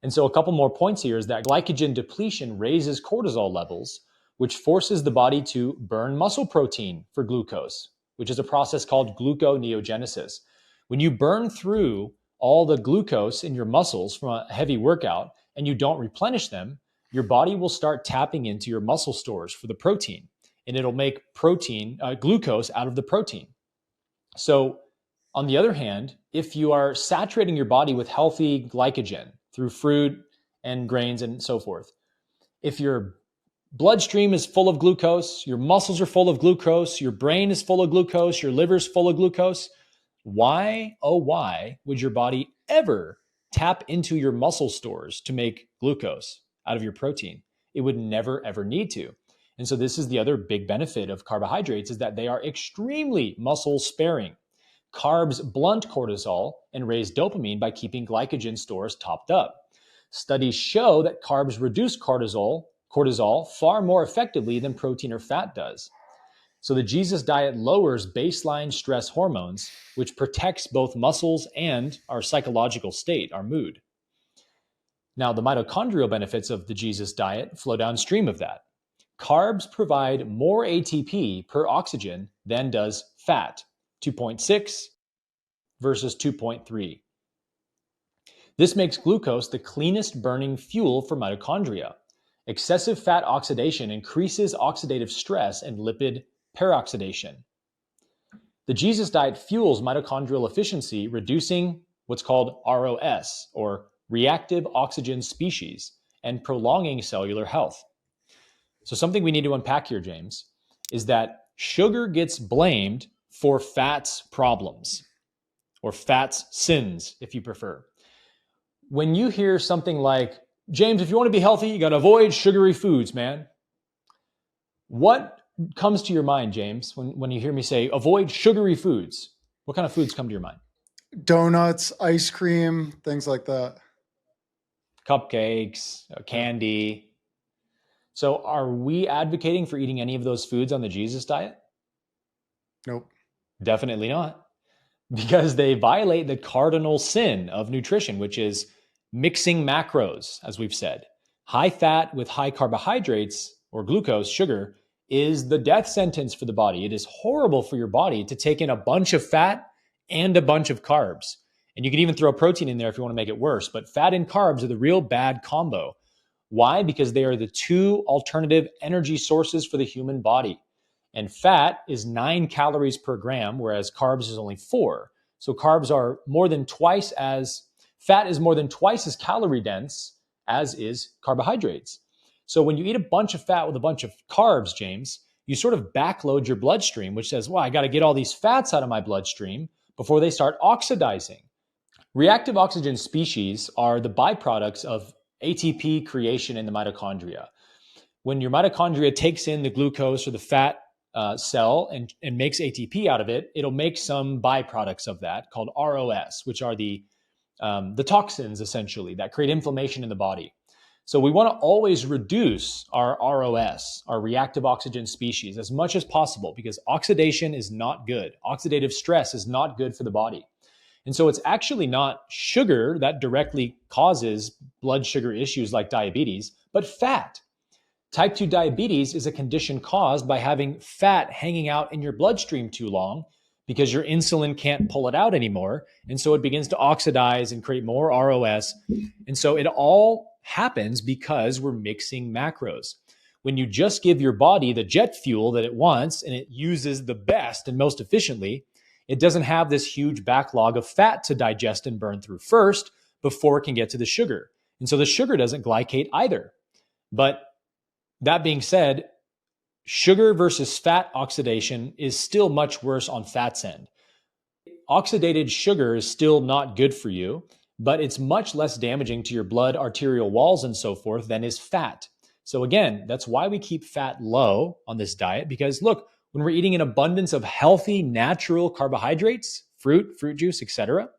And so a couple more points here is that glycogen depletion raises cortisol levels, which forces the body to burn muscle protein for glucose, which is a process called gluconeogenesis. When you burn through all the glucose in your muscles from a heavy workout and you don't replenish them, your body will start tapping into your muscle stores for the protein, and it'll make glucose out of the protein. So on the other hand, if you are saturating your body with healthy glycogen through fruit and grains and so forth, if your bloodstream is full of glucose, your muscles are full of glucose, your brain is full of glucose, your liver's full of glucose, why, oh, why would your body ever tap into your muscle stores to make glucose out of your protein? It would never, ever need to. And so this is the other big benefit of carbohydrates, is that they are extremely muscle sparing. Carbs blunt cortisol and raise dopamine by keeping glycogen stores topped up. Studies show that carbs reduce cortisol far more effectively than protein or fat does. So the Jesus diet lowers baseline stress hormones, which protects both muscles and our psychological state, our mood. Now, the mitochondrial benefits of the Jesus diet flow downstream of that. Carbs provide more ATP per oxygen than does fat, 2.6 versus 2.3. This makes glucose the cleanest burning fuel for mitochondria. Excessive fat oxidation increases oxidative stress and lipid peroxidation. The Jesus diet fuels mitochondrial efficiency, reducing what's called ROS, or reactive oxygen species, and prolonging cellular health. So something we need to unpack here, James, is that sugar gets blamed for fat's problems, or fat's sins, if you prefer. When you hear something like, James, if you want to be healthy, you got to avoid sugary foods, man. What comes to your mind, James, when you hear me say avoid sugary foods? What kind of foods come to your mind? Donuts, ice cream, things like that. Cupcakes, candy. So are we advocating for eating any of those foods on the Jesus diet? Nope. Definitely not, because they violate the cardinal sin of nutrition, which is mixing macros, as we've said. High fat with high carbohydrates or glucose, sugar, is the death sentence for the body. It is horrible for your body to take in a bunch of fat and a bunch of carbs. And you can even throw protein in there if you want to make it worse. But fat and carbs are the real bad combo. Why? Because they are the two alternative energy sources for the human body. And fat is 9 calories per gram, whereas carbs is only 4. So fat is more than twice as calorie dense as is carbohydrates. So when you eat a bunch of fat with a bunch of carbs, James, you sort of backload your bloodstream, which says, well, I got to get all these fats out of my bloodstream before they start oxidizing. Reactive oxygen species are the byproducts of ATP creation in the mitochondria. When your mitochondria takes in the glucose or the fat cell and makes ATP out of it, it'll make some byproducts of that called ROS, which are the toxins essentially that create inflammation in the body. So we want to always reduce our ROS, our reactive oxygen species, as much as possible, because oxidation is not good. Oxidative stress is not good for the body. And so it's actually not sugar that directly causes blood sugar issues like diabetes, but fat. Type 2 diabetes is a condition caused by having fat hanging out in your bloodstream too long because your insulin can't pull it out anymore. And so it begins to oxidize and create more ROS. And so it all happens because we're mixing macros. When you just give your body the jet fuel that it wants and it uses the best and most efficiently, it doesn't have this huge backlog of fat to digest and burn through first before it can get to the sugar. And so the sugar doesn't glycate either. But that being said, sugar versus fat oxidation is still much worse on fat's end. Oxidated sugar is still not good for you, but it's much less damaging to your blood, arterial walls, and so forth than is fat. So again, that's why we keep fat low on this diet, because look, when we're eating an abundance of healthy, natural carbohydrates, fruit juice, etc.,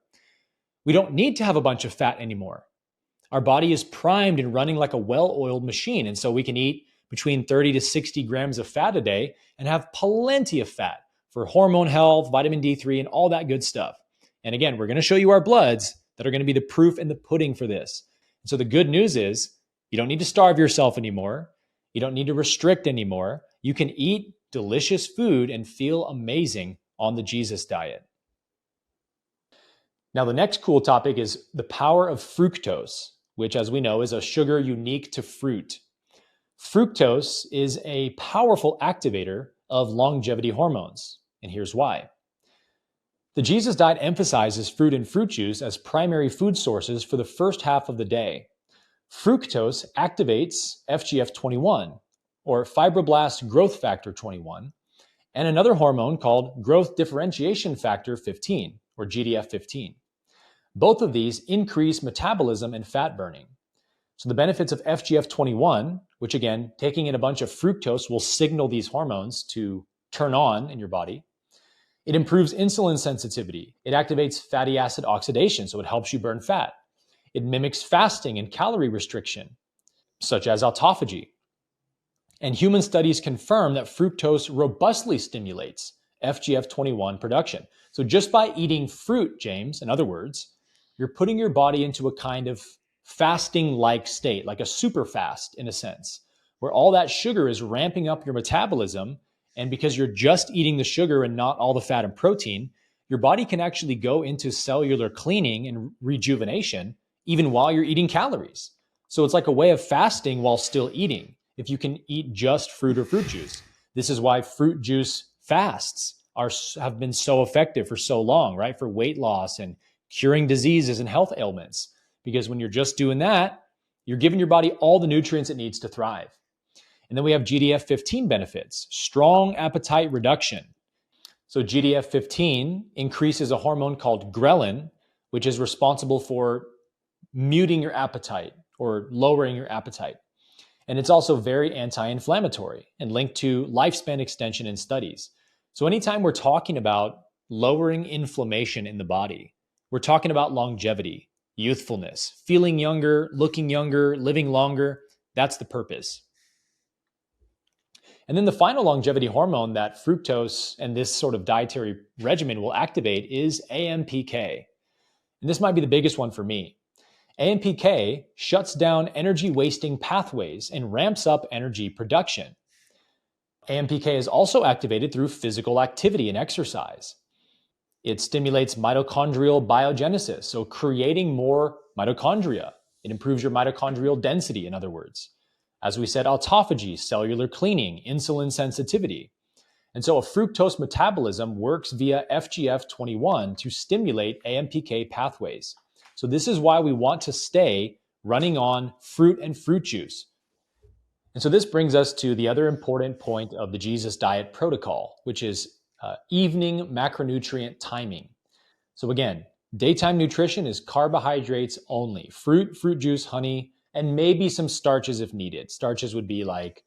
we don't need to have a bunch of fat anymore. Our body is primed and running like a well-oiled machine, and so we can eat between 30 to 60 grams of fat a day and have plenty of fat for hormone health, vitamin D3, and all that good stuff. And again, we're going to show you our bloods that are going to be the proof in the pudding for this. And so the good news is you don't need to starve yourself anymore. You don't need to restrict anymore. You can eat delicious food and feel amazing on the Jesus diet. Now, the next cool topic is the power of fructose, which, as we know, is a sugar unique to fruit. Fructose is a powerful activator of longevity hormones, and here's why. The Jesus diet emphasizes fruit and fruit juice as primary food sources for the first half of the day. Fructose activates FGF21, or fibroblast growth factor 21, and another hormone called growth differentiation factor 15, or GDF15. Both of these increase metabolism and fat burning. So the benefits of FGF21, which again, taking in a bunch of fructose will signal these hormones to turn on in your body. It improves insulin sensitivity. It activates fatty acid oxidation, so it helps you burn fat. It mimics fasting and calorie restriction, such as autophagy. And human studies confirm that fructose robustly stimulates FGF21 production. So just by eating fruit, James, in other words, you're putting your body into a kind of fasting-like state, like a super fast in a sense, where all that sugar is ramping up your metabolism. And because you're just eating the sugar and not all the fat and protein, your body can actually go into cellular cleaning and rejuvenation even while you're eating calories. So it's like a way of fasting while still eating, if you can eat just fruit or fruit juice. This is why fruit juice fasts have been so effective for so long, right? For weight loss and curing diseases and health ailments. Because when you're just doing that, you're giving your body all the nutrients it needs to thrive. And then we have GDF15 benefits, strong appetite reduction. So GDF15 increases a hormone called ghrelin, which is responsible for muting your appetite or lowering your appetite. And it's also very anti-inflammatory and linked to lifespan extension in studies. So anytime we're talking about lowering inflammation in the body, we're talking about longevity, youthfulness, feeling younger, looking younger, living longer. That's the purpose. And then the final longevity hormone that fructose and this sort of dietary regimen will activate is AMPK. And this might be the biggest one for me. AMPK shuts down energy wasting pathways and ramps up energy production. AMPK is also activated through physical activity and exercise. It stimulates mitochondrial biogenesis, so creating more mitochondria. It improves your mitochondrial density, in other words. As we said, autophagy, cellular cleaning, insulin sensitivity. And so a fructose metabolism works via FGF21 to stimulate AMPK pathways. So this is why we want to stay running on fruit and fruit juice. And so this brings us to the other important point of the Jesus diet protocol, which is evening macronutrient timing. So again, daytime nutrition is carbohydrates only, fruit juice, honey, and maybe some starches if needed. Starches would be like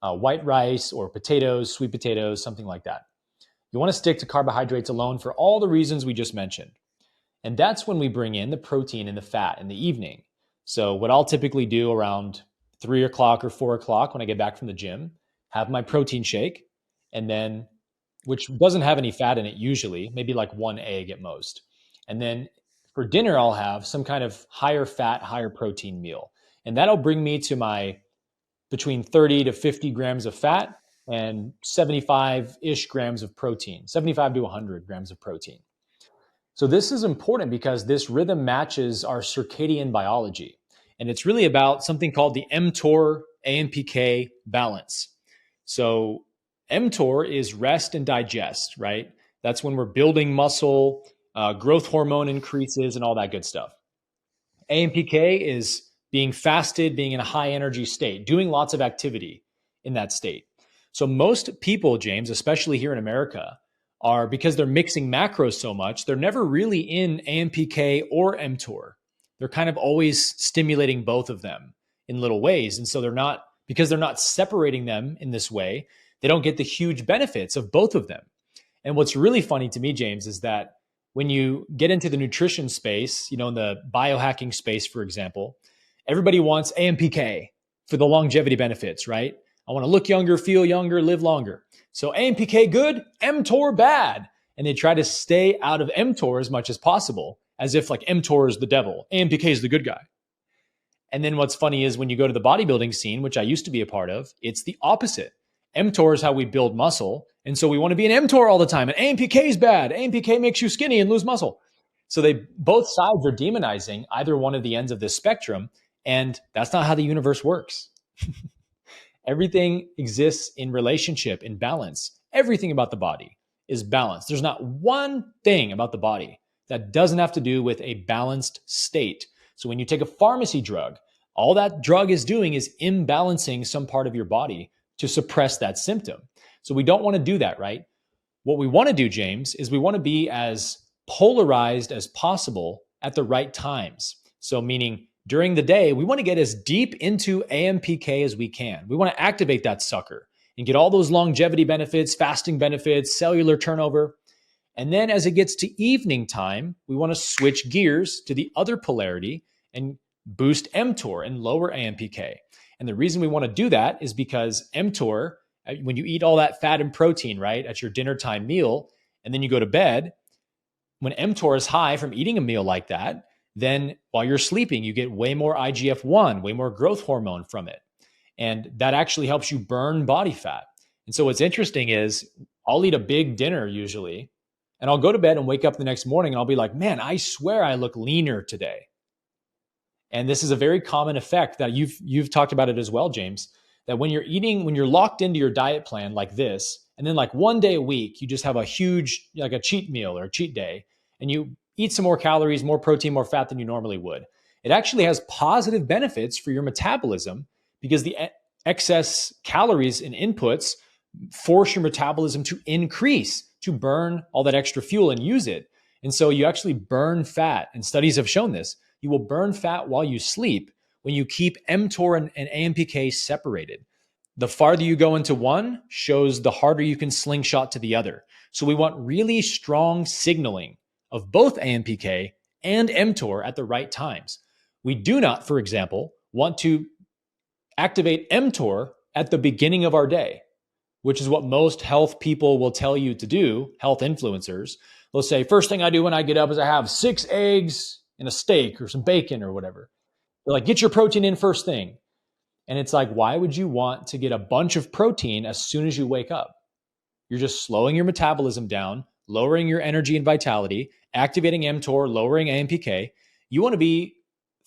white rice or potatoes, sweet potatoes, something like that. You want to stick to carbohydrates alone for all the reasons we just mentioned. And that's when we bring in the protein and the fat in the evening. So what I'll typically do around 3 o'clock or 4 o'clock when I get back from the gym, have my protein shake, and then, which doesn't have any fat in it usually, maybe like one egg at most. And then for dinner, I'll have some kind of higher fat, higher protein meal. And that'll bring me to my between 30 to 50 grams of fat and 75-ish grams of protein, 75 to 100 grams of protein. So this is important because this rhythm matches our circadian biology. And it's really about something called the mTOR AMPK balance. So mTOR is rest and digest, right? That's when we're building muscle, growth hormone increases, and all that good stuff. AMPK is being fasted, being in a high energy state, doing lots of activity in that state. So most people, James, especially here in America, are, because they're mixing macros so much, they're never really in AMPK or mTOR. They're kind of always stimulating both of them in little ways. And so they're not, because they're not separating them in this way, they don't get the huge benefits of both of them. And what's really funny to me, James, is that when you get into the nutrition space, in the biohacking space, for example, everybody wants AMPK for the longevity benefits, right? I want to look younger, feel younger, live longer. So AMPK good, mTOR bad. And they try to stay out of mTOR as much as possible, as if like mTOR is the devil, AMPK is the good guy. And then what's funny is when you go to the bodybuilding scene, which I used to be a part of, it's the opposite. mTOR is how we build muscle. And so we want to be an mTOR all the time. And AMPK is bad. AMPK makes you skinny and lose muscle. So both sides are demonizing either one of the ends of this spectrum. And that's not how the universe works. Everything exists in relationship, in balance. Everything about the body is balanced. There's not one thing about the body that doesn't have to do with a balanced state. So when you take a pharmacy drug, all that drug is doing is imbalancing some part of your body to suppress that symptom. So we don't want to do that, right? What we want to do, James, is we want to be as polarized as possible at the right times. So meaning during the day, we want to get as deep into AMPK as we can. We want to activate that sucker and get all those longevity benefits, fasting benefits, cellular turnover. And then as it gets to evening time, we want to switch gears to the other polarity and boost mTOR and lower AMPK. And the reason we want to do that is because mTOR, when you eat all that fat and protein, right, at your dinner time meal, and then you go to bed, when mTOR is high from eating a meal like that, then while you're sleeping, you get way more IGF-1, way more growth hormone from it. And that actually helps you burn body fat. And so what's interesting is I'll eat a big dinner usually, and I'll go to bed and wake up the next morning and I'll be like, man, I swear I look leaner today. And this is a very common effect that you've talked about it as well, James, that when you're locked into your diet plan like this, and then like one day a week, you just have a huge, like a cheat meal or a cheat day, and you eat some more calories, more protein, more fat than you normally would. It actually has positive benefits for your metabolism because the excess calories and inputs force your metabolism to increase, to burn all that extra fuel and use it. And so you actually burn fat, and studies have shown this. You will burn fat while you sleep when you keep mTOR and AMPK separated. The farther you go into one shows the harder you can slingshot to the other. So we want really strong signaling of both AMPK and mTOR at the right times. We do not, for example, want to activate mTOR at the beginning of our day, which is what most health people will tell you to do, health influencers. They'll say, first thing I do when I get up is I have 6 eggs and a steak or some bacon or whatever. They're like, get your protein in first thing. And it's like, why would you want to get a bunch of protein as soon as you wake up? You're just slowing your metabolism down, lowering your energy and vitality, activating mTOR, lowering AMPK. You want to be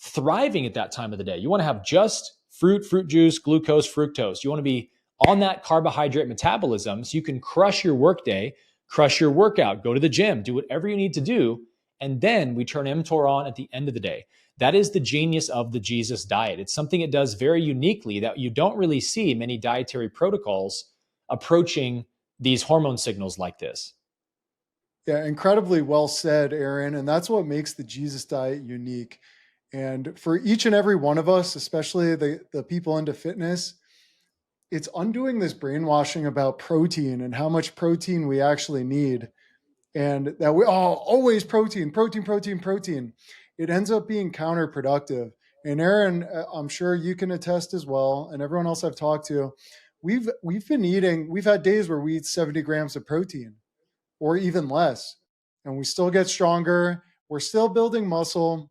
thriving at that time of the day. You want to have just fruit juice, glucose, fructose. You want to be on that carbohydrate metabolism so you can crush your workday, crush your workout, go to the gym, do whatever you need to do. And then we turn mTOR on at the end of the day. That is the genius of the Jesus diet. It's something it does very uniquely that you don't really see many dietary protocols approaching these hormone signals like this. Yeah, incredibly well said, Aaron. And that's what makes the Jesus diet unique. And for each and every one of us, especially the people into fitness, it's undoing this brainwashing about protein and how much protein we actually need. And that we always protein. It ends up being counterproductive. And Aaron, I'm sure you can attest as well, and everyone else I've talked to, we've had days where we eat 70 grams of protein or even less, and we still get stronger. We're still building muscle.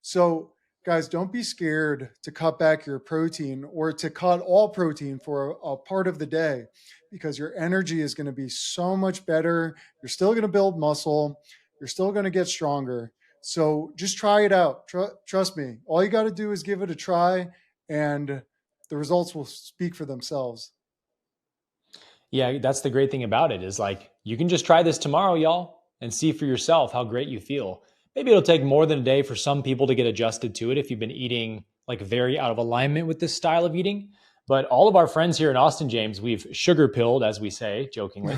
So Guys, don't be scared to cut back your protein or to cut all protein for a part of the day, because your energy is going to be so much better. You're still going to build muscle. You're still going to get stronger. So just try it out. Trust me. All you got to do is give it a try, and the results will speak for themselves. Yeah, that's the great thing about it is like you can just try this tomorrow, y'all, and see for yourself how great you feel. Maybe it'll take more than a day for some people to get adjusted to it if you've been eating like very out of alignment with this style of eating. But all of our friends here in Austin, James, we've sugar pilled, as we say jokingly.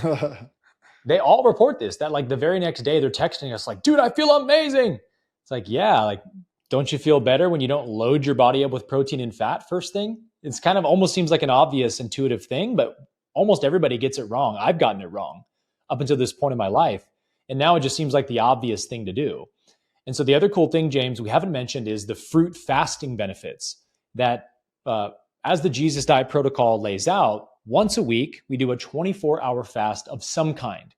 They all report this, that like the very next day they're texting us like, dude, I feel amazing. It's like, yeah, like, don't you feel better when you don't load your body up with protein and fat first thing? It's kind of almost seems like an obvious intuitive thing, but almost everybody gets it wrong. I've gotten it wrong up until this point in my life. And now it just seems like the obvious thing to do. And so the other cool thing, James, we haven't mentioned is the fruit fasting benefits that as the Jesus Diet Protocol lays out, once a week, we do a 24-hour fast of some kind.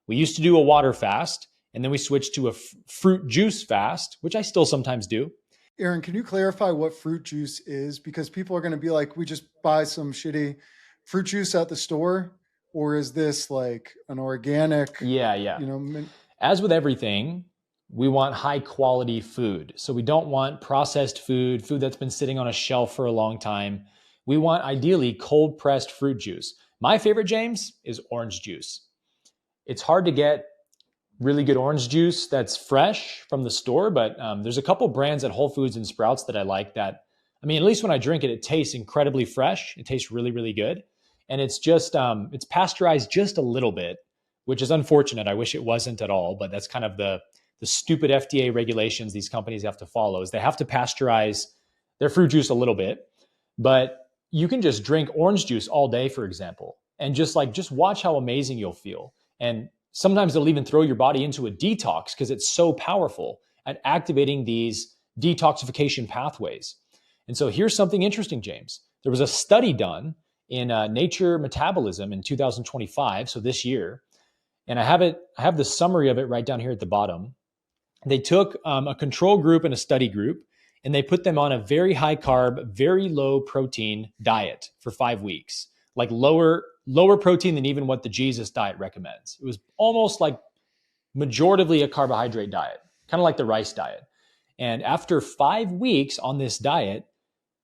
We used to do a water fast, and then we switched to a fruit juice fast, which I still sometimes do. Aaron, can you clarify what fruit juice is? Because people are going to be like, we just buy some shitty fruit juice at the store, or is this like an organic? Yeah. As with everything, we want high quality food. So we don't want processed food that's been sitting on a shelf for a long time. We want ideally cold pressed fruit juice. My favorite, James, is orange juice. It's hard to get really good orange juice that's fresh from the store, but there's a couple brands at Whole Foods and Sprouts that I like that, I mean, at least when I drink it, it tastes incredibly fresh. It tastes really, really good. And it's just, it's pasteurized just a little bit, which is unfortunate. I wish it wasn't at all, but that's kind of the stupid FDA regulations these companies have to follow is they have to pasteurize their fruit juice a little bit, but you can just drink orange juice all day, for example, and just watch how amazing you'll feel. And sometimes they'll even throw your body into a detox because it's so powerful at activating these detoxification pathways. And so here's something interesting, James. There was a study done in Nature Metabolism in 2025, so this year, and I have the summary of it right down here at the bottom. They took a control group and a study group, and they put them on a very high carb, very low protein diet for 5 weeks, like lower protein than even what the Jesus diet recommends. It was almost like majoritively a carbohydrate diet, kind of like the rice diet. And after 5 weeks on this diet,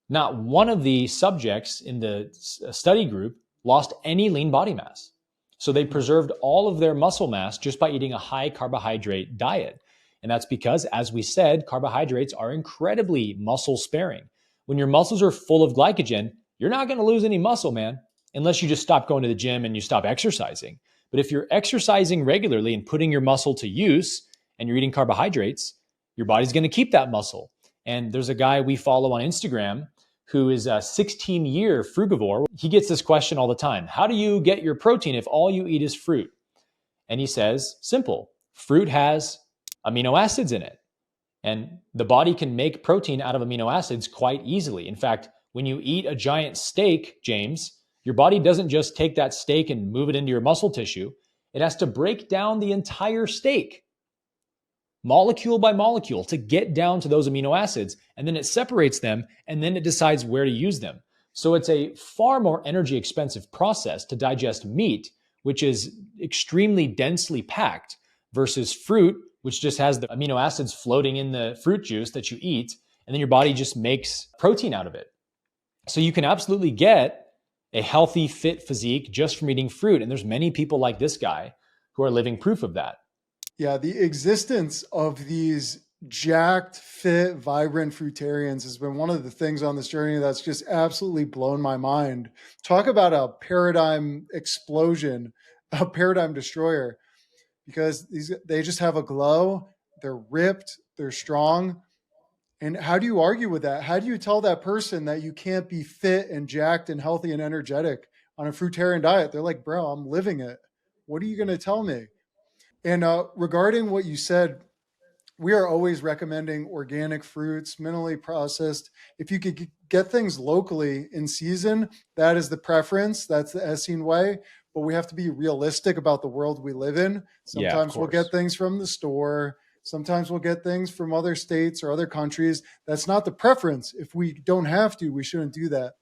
not one of the subjects in the study group lost any lean body mass. So they preserved all of their muscle mass just by eating a high carbohydrate diet. And that's because, as we said, carbohydrates are incredibly muscle sparing. When your muscles are full of glycogen, you're not going to lose any muscle, man, unless you just stop going to the gym and you stop exercising. But if you're exercising regularly and putting your muscle to use and you're eating carbohydrates, your body's going to keep that muscle. And there's a guy we follow on Instagram who is a 16-year frugivore. He gets this question all the time. How do you get your protein if all you eat is fruit? And he says, simple, fruit has amino acids in it. And the body can make protein out of amino acids quite easily. In fact, when you eat a giant steak, James, your body doesn't just take that steak and move it into your muscle tissue. It has to break down the entire steak, molecule by molecule, to get down to those amino acids. And then it separates them, and then it decides where to use them. So it's a far more energy expensive process to digest meat, which is extremely densely packed, versus fruit, which just has the amino acids floating in the fruit juice that you eat, and then your body just makes protein out of it. So you can absolutely get a healthy, fit physique just from eating fruit. And there's many people like this guy who are living proof of that. Yeah, the existence of these jacked, fit, vibrant fruitarians has been one of the things on this journey that's just absolutely blown my mind. Talk about a paradigm explosion, a paradigm destroyer, because they just have a glow. They're ripped, they're strong. And how do you argue with that? How do you tell that person that you can't be fit and jacked and healthy and energetic on a fruitarian diet? They're like, bro, I'm living it. What are you going to tell me? And regarding what you said, we are always recommending organic fruits, minimally processed. If you could get things locally in season, that is the preference. That's the Essenes way. But we have to be realistic about the world we live in. Sometimes we'll get things from the store. Sometimes we'll get things from other states or other countries. That's not the preference. If we don't have to, we shouldn't do that.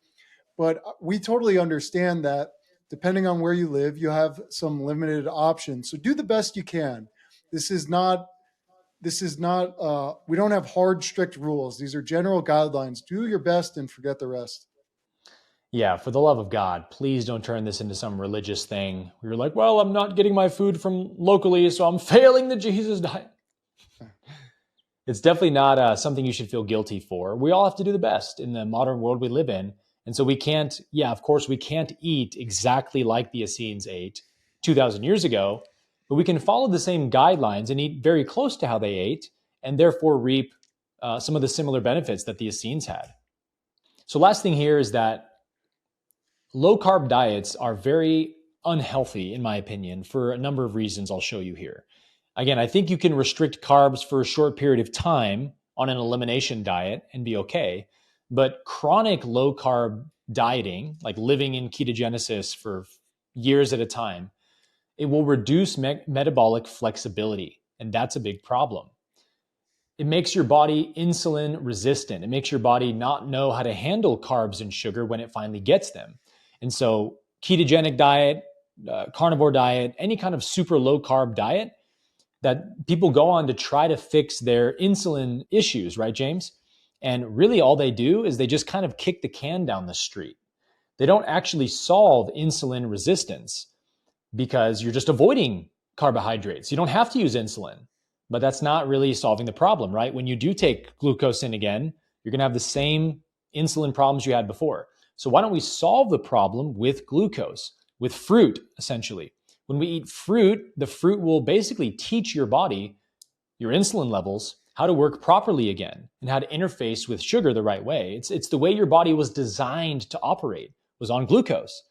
But we totally understand that depending on where you live, you have some limited options. So do the best you can. This is not, we don't have hard, strict rules. These are general guidelines. Do your best and forget the rest. Yeah, for the love of God, please don't turn this into some religious thing where you're like, well, I'm not getting my food from locally, so I'm failing the Jesus diet. It's definitely not something you should feel guilty for. We all have to do the best in the modern world we live in. And so we can't, of course, we can't eat exactly like the Essenes ate 2,000 years ago, but we can follow the same guidelines and eat very close to how they ate and therefore reap some of the similar benefits that the Essenes had. So last thing here is that low carb diets are very unhealthy, in my opinion, for a number of reasons I'll show you here. Again, I think you can restrict carbs for a short period of time on an elimination diet and be okay. But chronic low carb dieting, like living in ketogenesis for years at a time, it will reduce metabolic flexibility. And that's a big problem. It makes your body insulin resistant. It makes your body not know how to handle carbs and sugar when it finally gets them. And so ketogenic diet, carnivore diet, any kind of super low carb diet that people go on to try to fix their insulin issues, right, James? And really all they do is they just kind of kick the can down the street. They don't actually solve insulin resistance because you're just avoiding carbohydrates. You don't have to use insulin, but that's not really solving the problem, right? When you do take glucose in again, you're going to have the same insulin problems you had before. So why don't we solve the problem with glucose, with fruit, essentially? When we eat fruit, the fruit will basically teach your body, your insulin levels, how to work properly again and how to interface with sugar the right way. It's the way your body was designed to operate, was on glucose.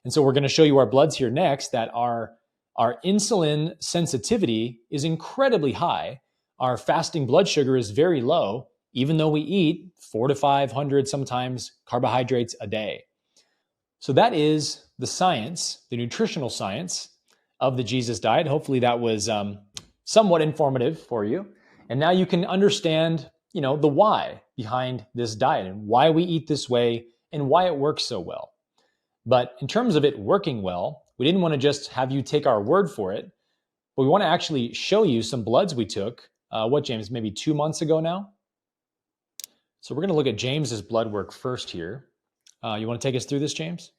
And so we're going to show you our bloods here next that our insulin sensitivity is incredibly high. Our fasting blood sugar is very low, even though we eat 400 to 500 sometimes carbohydrates a day. So that is the science, the nutritional science of the Jesus diet. Hopefully that was somewhat informative for you. And now you can understand, the why behind this diet and why we eat this way and why it works so well. But in terms of it working well, we didn't want to just have you take our word for it, but we want to actually show you some bloods we took, James, maybe 2 months ago now? So we're going to look at James's blood work first here. You want to take us through this, James?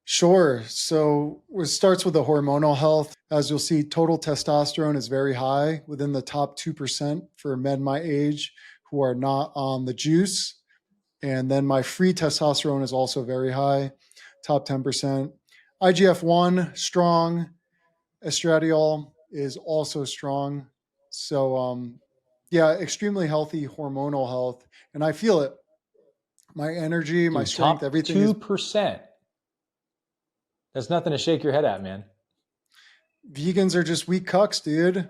Sure. So it starts with the hormonal health. As you'll see, total testosterone is very high, within the top 2% for men my age who are not on the juice. And then my free testosterone is also very high, top 10%. IGF-1, strong. Estradiol is also strong. So, extremely healthy hormonal health. And I feel it. My energy, my strength, everything 2%. That's nothing to shake your head at, man. Vegans are just weak cucks, dude.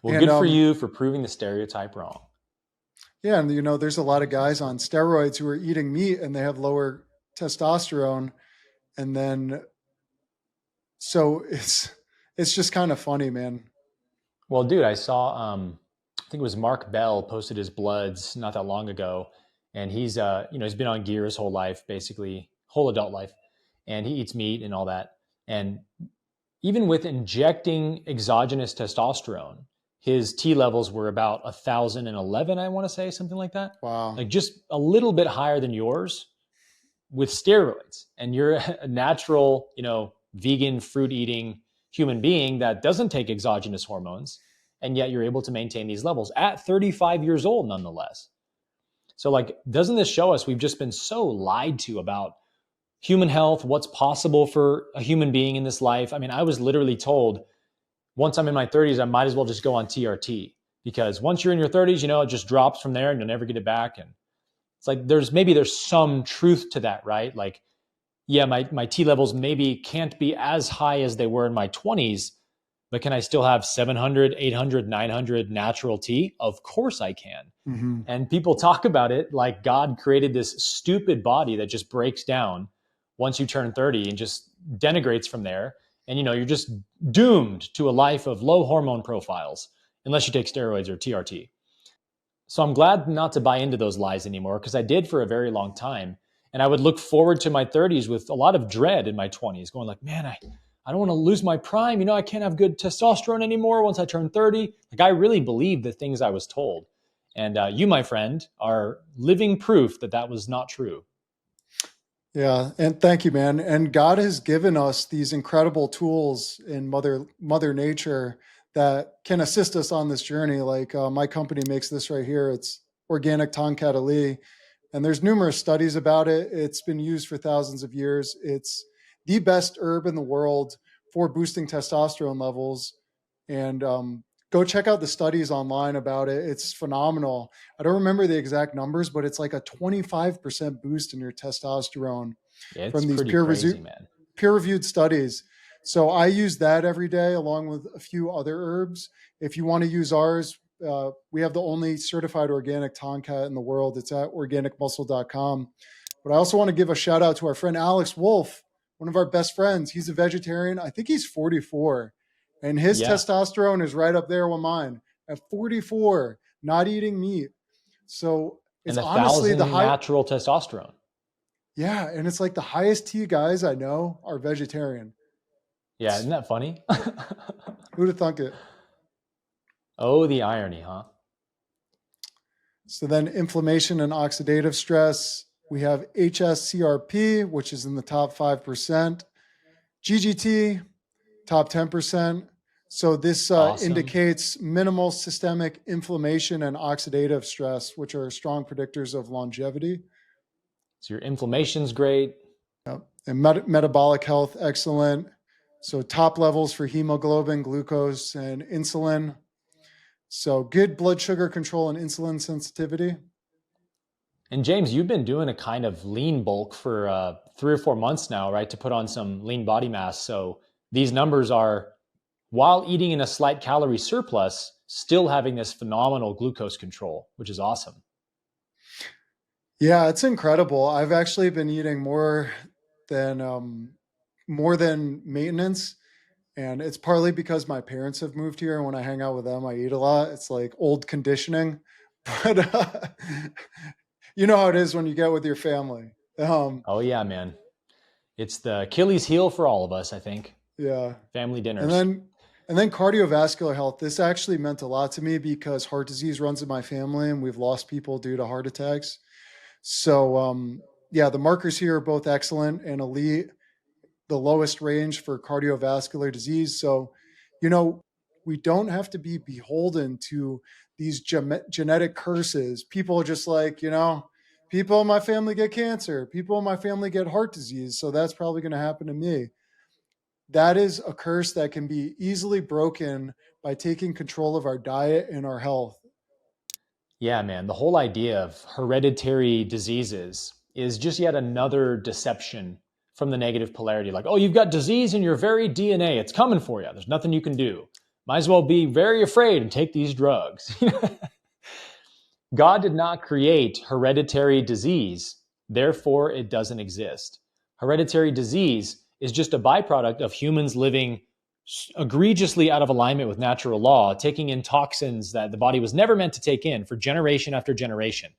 Well, good for you for proving the stereotype wrong. Yeah, and there's a lot of guys on steroids who are eating meat and they have lower testosterone, and then so it's just kind of funny, man. Well, dude, I saw I think it was Mark Bell posted his bloods not that long ago, and he's he's been on gear his whole life, basically whole adult life, and he eats meat and all that. And even with injecting exogenous testosterone, his T levels were about 1,011, I want to say, something like that. Wow. Like just a little bit higher than yours with steroids. And you're a natural, vegan, fruit-eating human being that doesn't take exogenous hormones, and yet you're able to maintain these levels at 35 years old nonetheless. So doesn't this show us we've just been so lied to about human health, what's possible for a human being in this life? I mean, I was literally told once I'm in my 30s, I might as well just go on TRT, because once you're in your 30s, it just drops from there and you'll never get it back. And it's like there's some truth to that, right? Like, yeah, my T levels maybe can't be as high as they were in my 20s, but can I still have 700, 800, 900 natural T? Of course I can. Mm-hmm. And people talk about it like God created this stupid body that just breaks down once you turn 30 and just denigrates from there. And you're just doomed to a life of low hormone profiles unless you take steroids or TRT. So I'm glad not to buy into those lies anymore, because I did for a very long time. And I would look forward to my 30s with a lot of dread in my 20s, going like, man, I don't want to lose my prime. I can't have good testosterone anymore once I turn 30. Like, I really believed the things I was told. And you, my friend, are living proof that that was not true. Yeah, and thank you, man. And God has given us these incredible tools in Mother Nature that can assist us on this journey. Like my company makes this right here. It's organic tonkat ali, and there's numerous studies about it. It's been used for thousands of years. It's the best herb in the world for boosting testosterone levels. And go check out the studies online about it. It's phenomenal. I don't remember the exact numbers, but it's like a 25% boost in your testosterone Yeah, it's from these pretty crazy, man. peer-reviewed studies. So I use that every day along with a few other herbs. If you want to use ours, we have the only certified organic tonkat in the world. It's at organicmuscle.com. But I also want to give a shout out to our friend Alex Wolf, one of our best friends. He's a vegetarian. I think he's 44, and his Yeah. testosterone is right up there with mine at 44, not eating meat. So And it's the honestly the 1,000 high. natural testosterone. Yeah, and it's like the highest T guys I know are vegetarian. Yeah, isn't that funny? Who'd have thunk it? Oh, the irony, huh? So then inflammation and oxidative stress, we have HSCRP, which is in the top 5%, GGT, top 10%. So this Awesome. indicates minimal systemic inflammation and oxidative stress, which are strong predictors of longevity. So your inflammation's great. Yep. And metabolic health, excellent. So top levels for hemoglobin, glucose, and insulin. So good blood sugar control and insulin sensitivity. And James, you've been doing a kind of lean bulk for 3 or 4 months now, right? To put on some lean body mass. So these numbers are, while eating in a slight calorie surplus, still having this phenomenal glucose control, which is awesome. Yeah, it's incredible. I've actually been eating than maintenance, and it's partly because my parents have moved here, and when I hang out with them, I eat a lot. It's like old conditioning, but you know how it is when you get with your family. Oh yeah, man. It's the Achilles heel for all of us, I think. Yeah, Family and dinners. then cardiovascular health. This actually meant a lot to me because heart disease runs in my family, and we've lost people due to heart attacks. So yeah, the markers here are both excellent and elite, the lowest range for cardiovascular disease. So, you know, we don't have to be beholden to these genetic curses. People are just like, people in my family get cancer, people in my family get heart disease. So that's probably going to happen to me. That is a curse that can be easily broken by taking control of our diet and our health. Yeah, man. The whole idea of hereditary diseases is just yet another deception from the negative polarity. Like, oh, you've got disease in your very DNA. It's coming for you. There's nothing you can do. Might as well be very afraid and take these drugs. God did not create hereditary disease, therefore, it doesn't exist. Hereditary disease is just a byproduct of humans living egregiously out of alignment with natural law, taking in toxins that the body was never meant to take in for generation after generation.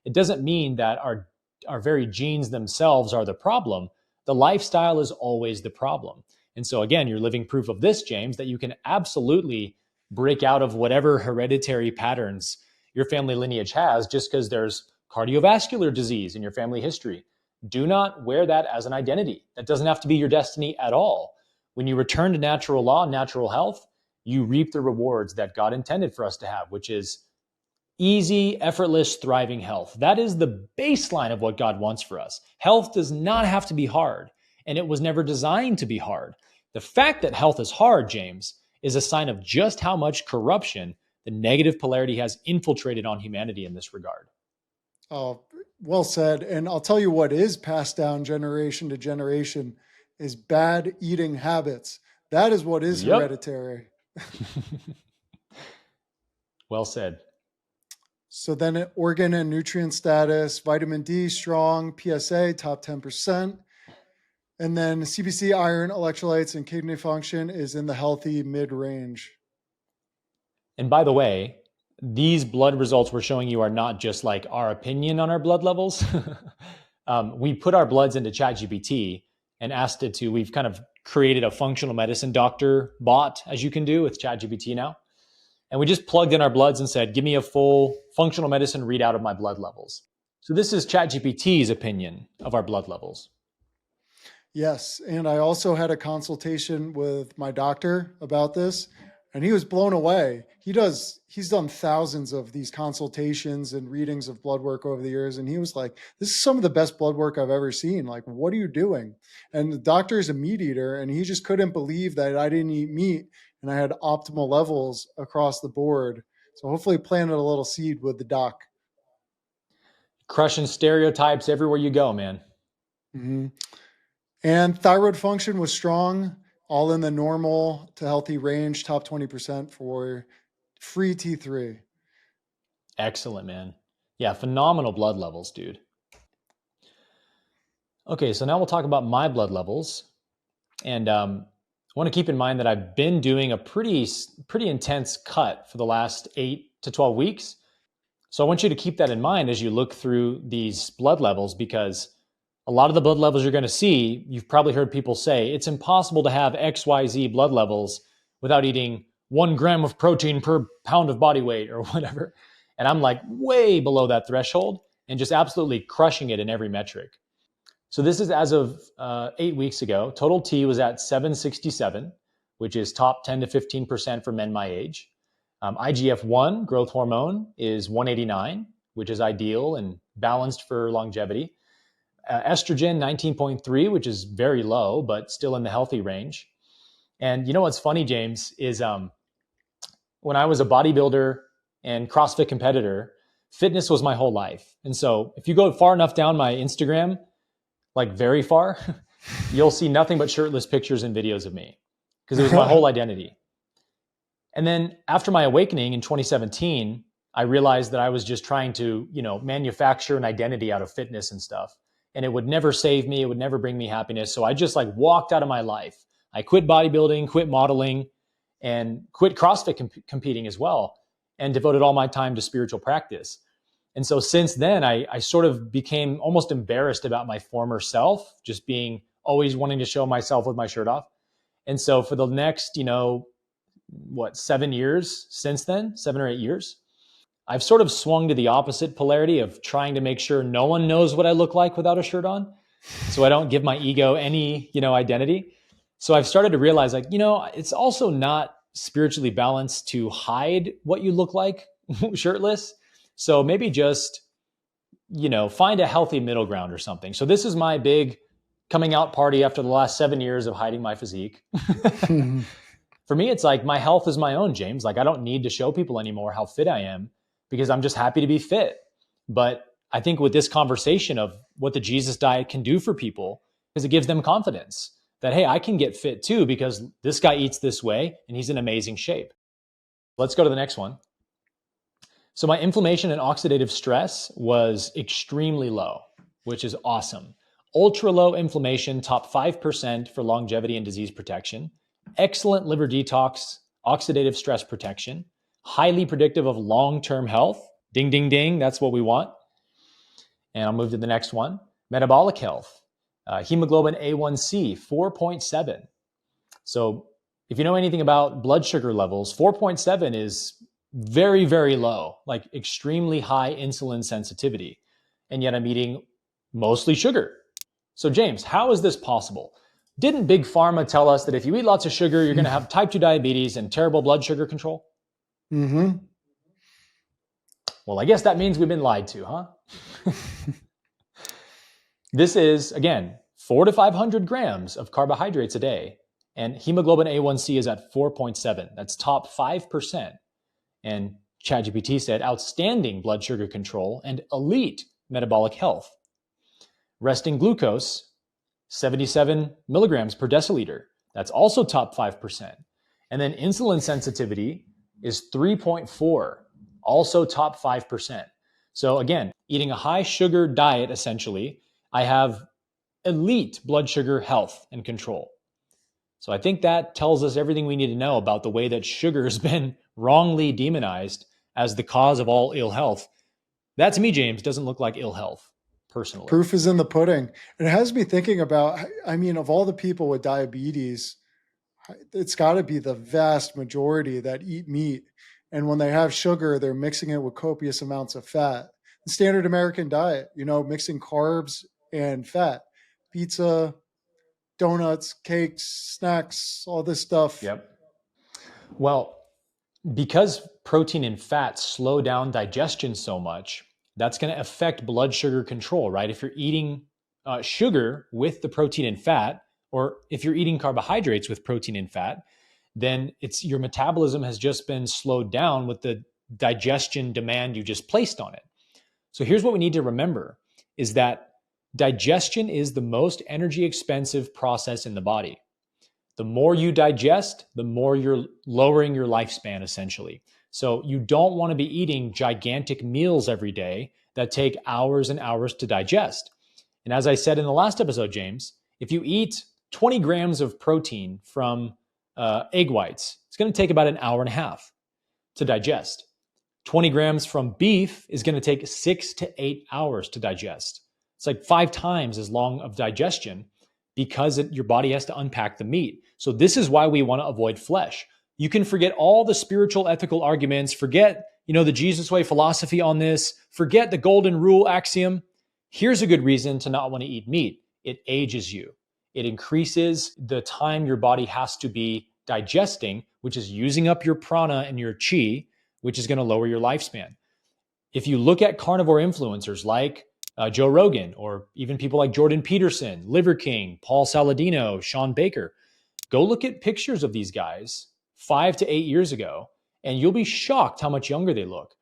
It doesn't mean that our very genes themselves are the problem. The lifestyle is always the problem. And so, again, you're living proof of this, James, that you can absolutely break out of whatever hereditary patterns your family lineage has just because there's cardiovascular disease in your family history. Do not wear that as an identity. That doesn't have to be your destiny at all. When you return to natural law, natural health, you reap the rewards that God intended for us to have, which is easy, effortless, thriving health. That is the baseline of what God wants for us. Health does not have to be hard, and it was never designed to be hard. The fact that health is hard, James, is a sign of just how much corruption the negative polarity has infiltrated on humanity in this regard. Oh, well said. And I'll tell you what is passed down generation to generation is bad eating habits. That is what is Yep. hereditary. Well said. So then organ and nutrient status, vitamin D strong, PSA top 10%. And then CBC, iron, electrolytes, and kidney function is in the healthy mid-range. And by the way, these blood results we're showing you are not just like our opinion on our blood levels. We put our bloods into ChatGPT and asked it to, we've kind of created a functional medicine doctor bot, as you can do with ChatGPT now. And we just plugged in our bloods and said, give me a full functional medicine readout of my blood levels. So this is ChatGPT's opinion of our blood levels. Yes. And I also had a consultation with my doctor about this, and he was blown away. He's done thousands of these consultations and readings of blood work over the years. And he was like, this is some of the best blood work I've ever seen. Like, what are you doing? And the doctor is a meat eater, and he just couldn't believe that I didn't eat meat and I had optimal levels across the board. So hopefully planted a little seed with the doc. Crushing stereotypes everywhere you go, man. Mm-hmm. And thyroid function was strong, all in the normal to healthy range, top 20% for free T3. Excellent, man. Yeah, phenomenal blood levels, dude. Okay, so now we'll talk about my blood levels. And I want to keep in mind that I've been doing a pretty intense cut for the last 8 to 12 weeks. So I want you to keep that in mind as you look through these blood levels, because a lot of the blood levels you're going to see, you've probably heard people say, it's impossible to have XYZ blood levels without eating 1 gram of protein per pound of body weight or whatever. And I'm like way below that threshold and just absolutely crushing it in every metric. So this is as of 8 weeks ago. Total T was at 767, which is top 10 to 15% for men my age. IGF-1, growth hormone, is 189, which is ideal and balanced for longevity. Estrogen, 19.3, which is very low, but still in the healthy range. And you know what's funny, James, is when I was a bodybuilder and CrossFit competitor, fitness was my whole life. And so if you go far enough down my Instagram, like very far, you'll see nothing but shirtless pictures and videos of me, because it was my whole identity. And then after my awakening in 2017, I realized that I was just trying to, manufacture an identity out of fitness and stuff. And it would never save me. It would never bring me happiness. So I just walked out of my life. I quit bodybuilding, quit modeling, and quit CrossFit competing as well, and devoted all my time to spiritual practice. And so since then, I sort of became almost embarrassed about my former self, just being always wanting to show myself with my shirt off. And so for the next, 7 years since then, 7 or 8 years, I've sort of swung to the opposite polarity of trying to make sure no one knows what I look like without a shirt on, so I don't give my ego any, identity. So I've started to realize, it's also not spiritually balanced to hide what you look like shirtless. So maybe just, find a healthy middle ground or something. So this is my big coming out party after the last 7 years of hiding my physique. For me, it's like my health is my own, James. I don't need to show people anymore how fit I am, because I'm just happy to be fit. But I think with this conversation of what the Jesus diet can do for people, because it gives them confidence that, hey, I can get fit too, because this guy eats this way and he's in amazing shape. Let's go to the next one. So my inflammation and oxidative stress was extremely low, which is awesome. Ultra low inflammation, top 5% for longevity and disease protection. Excellent liver detox, oxidative stress protection. Highly predictive of long-term health. Ding, ding, ding. That's what we want. And I'll move to the next one. Metabolic health. Hemoglobin A1C, 4.7. So if you know anything about blood sugar levels, 4.7 is very, very low, like extremely high insulin sensitivity. And yet I'm eating mostly sugar. So James, how is this possible? Didn't Big Pharma tell us that if you eat lots of sugar, you're going to have type 2 diabetes and terrible blood sugar control? Mm-hmm. Well, I guess that means we've been lied to, huh? This is, again, 400 to 500 grams of carbohydrates a day. And hemoglobin A1C is at 4.7. That's top 5%. And ChatGPT said outstanding blood sugar control and elite metabolic health. Resting glucose, 77 milligrams per deciliter. That's also top 5%. And then insulin sensitivity is 3.4, also top 5%. So again, eating a high sugar diet, essentially, I have elite blood sugar health and control. So I think that tells us everything we need to know about the way that sugar has been wrongly demonized as the cause of all ill health. That to me, James, doesn't look like ill health, personally. Proof is in the pudding. It has me thinking about, I mean, of all the people with diabetes, it's got to be the vast majority that eat meat. And when they have sugar, they're mixing it with copious amounts of fat. The standard American diet, mixing carbs and fat, pizza, donuts, cakes, snacks, all this stuff. Yep. Well, because protein and fat slow down digestion so much, that's going to affect blood sugar control, right? If you're eating sugar with the protein and fat, or if you're eating carbohydrates with protein and fat, then it's your metabolism has just been slowed down with the digestion demand you just placed on it. So here's what we need to remember is that digestion is the most energy expensive process in the body. The more you digest, the more you're lowering your lifespan, essentially. So you don't want to be eating gigantic meals every day that take hours and hours to digest. And as I said in the last episode, James, if you eat 20 grams of protein from egg whites, it's going to take about an hour and a half to digest. 20 grams from beef is going to take 6 to 8 hours to digest. It's like 5 times as long of digestion because your body has to unpack the meat. So this is why we want to avoid flesh. You can forget all the spiritual ethical arguments, forget, the Jesus way philosophy on this, forget the golden rule axiom. Here's a good reason to not want to eat meat. It ages you. It increases the time your body has to be digesting, which is using up your prana and your chi, which is going to lower your lifespan. If you look at carnivore influencers like Joe Rogan, or even people like Jordan Peterson, Liver King, Paul Saladino, Sean Baker, go look at pictures of these guys 5 to 8 years ago, and you'll be shocked how much younger they look.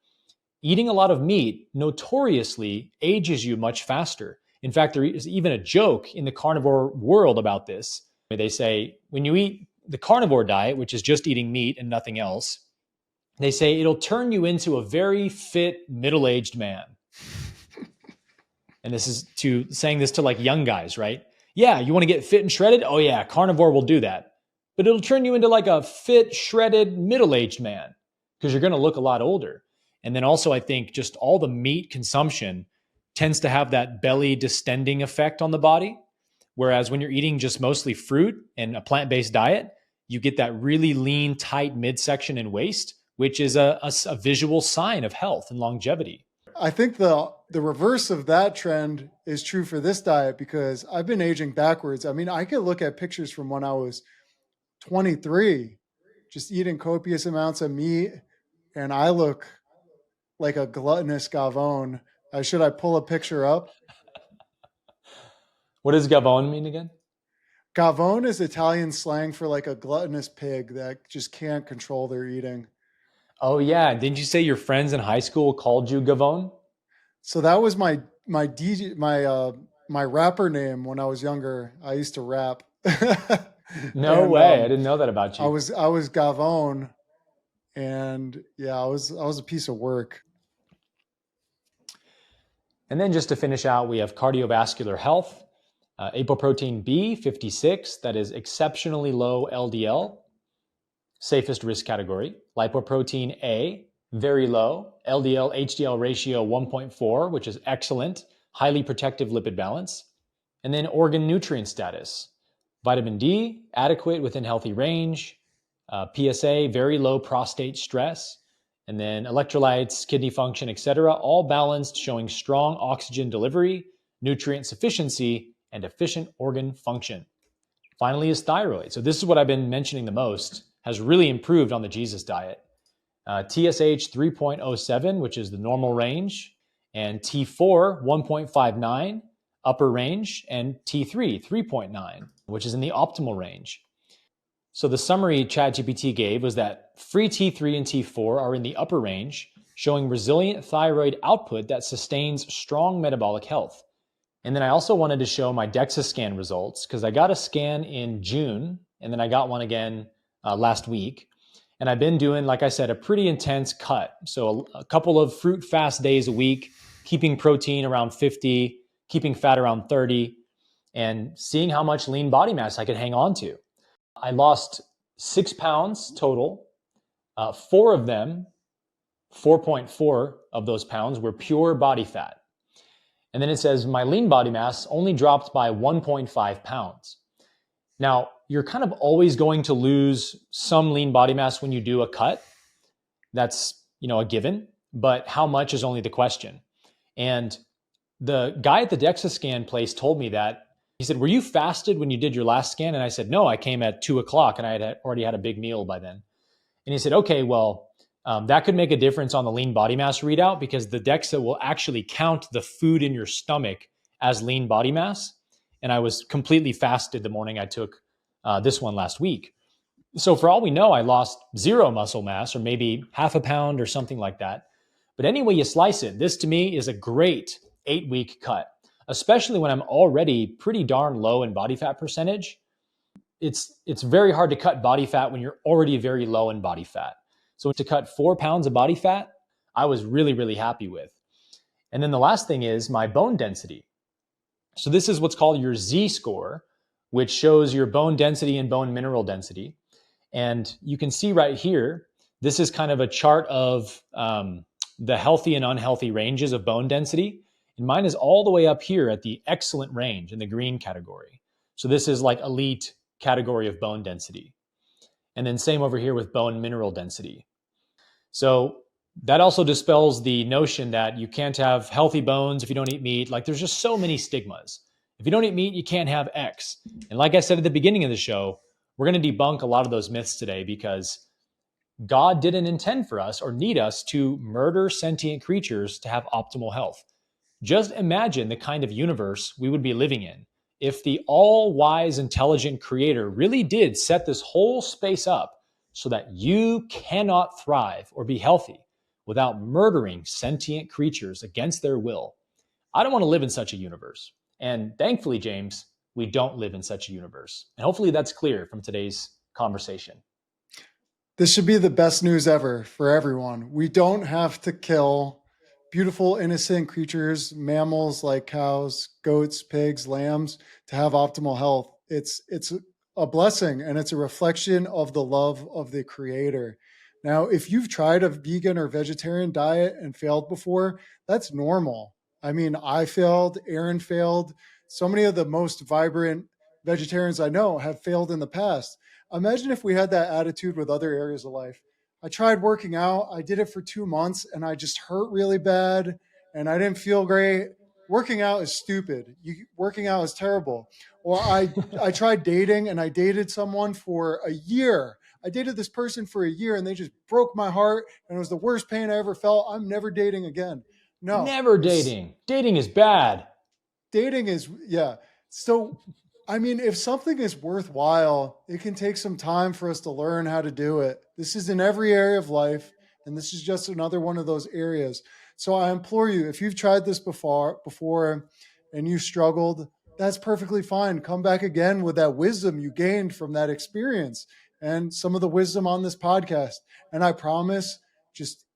Eating a lot of meat notoriously ages you much faster. In fact, there is even a joke in the carnivore world about this. They say when you eat the carnivore diet, which is just eating meat and nothing else, they say it'll turn you into a very fit middle-aged man. And this is saying this to like young guys, right? Yeah, you want to get fit and shredded? Oh yeah, carnivore will do that. But it'll turn you into like a fit, shredded, middle-aged man because you're going to look a lot older. And then also I think just all the meat consumption tends to have that belly distending effect on the body. Whereas when you're eating just mostly fruit and a plant-based diet, you get that really lean, tight midsection and waist, which is a visual sign of health and longevity. I think the reverse of that trend is true for this diet because I've been aging backwards. I mean, I could look at pictures from when I was 23, just eating copious amounts of meat, and I look like a gluttonous gavone. Should I pull a picture up? What does gavone mean again? Gavone is Italian slang for like a gluttonous pig that just can't control their eating. Oh yeah, didn't you say your friends in high school called you gavone? So that was my DJ, my rapper name when I was younger. I used to rap. No way. I didn't know that about you. I was Gavone, and yeah, I was a piece of work. And then just to finish out, we have cardiovascular health, apoprotein B, 56, that is exceptionally low LDL, safest risk category. Lipoprotein A, very low. LDL, HDL ratio 1.4, which is excellent, highly protective lipid balance. And then organ nutrient status. Vitamin D, adequate within healthy range. PSA, very low prostate stress. And then electrolytes, kidney function, etc., all balanced, showing strong oxygen delivery, nutrient sufficiency, and efficient organ function. Finally is thyroid. So this is what I've been mentioning the most, has really improved on the Jesus diet. TSH 3.07, which is the normal range, and T4 1.59, upper range, and T3 3.9, which is in the optimal range. So the summary ChatGPT gave was that free T3 and T4 are in the upper range, showing resilient thyroid output that sustains strong metabolic health. And then I also wanted to show my DEXA scan results because I got a scan in June, and then I got one again last week. And I've been doing, like I said, a pretty intense cut. So a couple of fruit fast days a week, keeping protein around 50, keeping fat around 30. and seeing how much lean body mass I could hang on to. I lost 6 pounds total. 4 of them, 4.4 of those pounds were pure body fat. And then it says my lean body mass only dropped by 1.5 pounds. Now, you're kind of always going to lose some lean body mass when you do a cut. That's, a given, but how much is only the question. And the guy at the DEXA scan place told me that. He said, were you fasted when you did your last scan? And I said, no, I came at 2:00 and I had already had a big meal by then. And he said, okay, well, that could make a difference on the lean body mass readout because the DEXA will actually count the food in your stomach as lean body mass. And I was completely fasted the morning I took this one last week. So for all we know, I lost 0 muscle mass or maybe half a pound or something like that. But any way you slice it, this to me is a great 8-week cut, especially when I'm already pretty darn low in body fat percentage. It's very hard to cut body fat when you're already very low in body fat. So to cut 4 pounds of body fat, I was really, really happy with. And then the last thing is my bone density. So this is what's called your Z-score, which shows your bone density and bone mineral density. And you can see right here, this is kind of a chart of the healthy and unhealthy ranges of bone density. And mine is all the way up here at the excellent range in the green category. So this is like elite category of bone density. And then same over here with bone mineral density. So that also dispels the notion that you can't have healthy bones if you don't eat meat. Like there's just so many stigmas. If you don't eat meat, you can't have X. And like I said at the beginning of the show, we're going to debunk a lot of those myths today because God didn't intend for us or need us to murder sentient creatures to have optimal health. Just imagine the kind of universe we would be living in if the all-wise, intelligent creator really did set this whole space up so that you cannot thrive or be healthy without murdering sentient creatures against their will. I don't want to live in such a universe. And thankfully, James, we don't live in such a universe. And hopefully that's clear from today's conversation. This should be the best news ever for everyone. We don't have to kill beautiful, innocent creatures, mammals like cows, goats, pigs, lambs, to have optimal health. It's a blessing, and it's a reflection of the love of the creator. Now, if you've tried a vegan or vegetarian diet and failed before, that's normal. I mean, I failed, Aaron failed. So many of the most vibrant vegetarians I know have failed in the past. Imagine if we had that attitude with other areas of life. I tried working out. I did it for 2 months and I just hurt really bad and I didn't feel great. Working out is stupid. Working out is terrible. Or I tried dating and I dated someone for a year. I dated this person for a year and they just broke my heart and it was the worst pain I ever felt. I'm never dating again. No. Never dating. Dating is bad. Dating is, yeah. So, I mean, if something is worthwhile, it can take some time for us to learn how to do it. This is in every area of life, and this is just another one of those areas. So I implore you, if you've tried this before and you struggled, that's perfectly fine. Come back again with that wisdom you gained from that experience and some of the wisdom on this podcast. And I promise,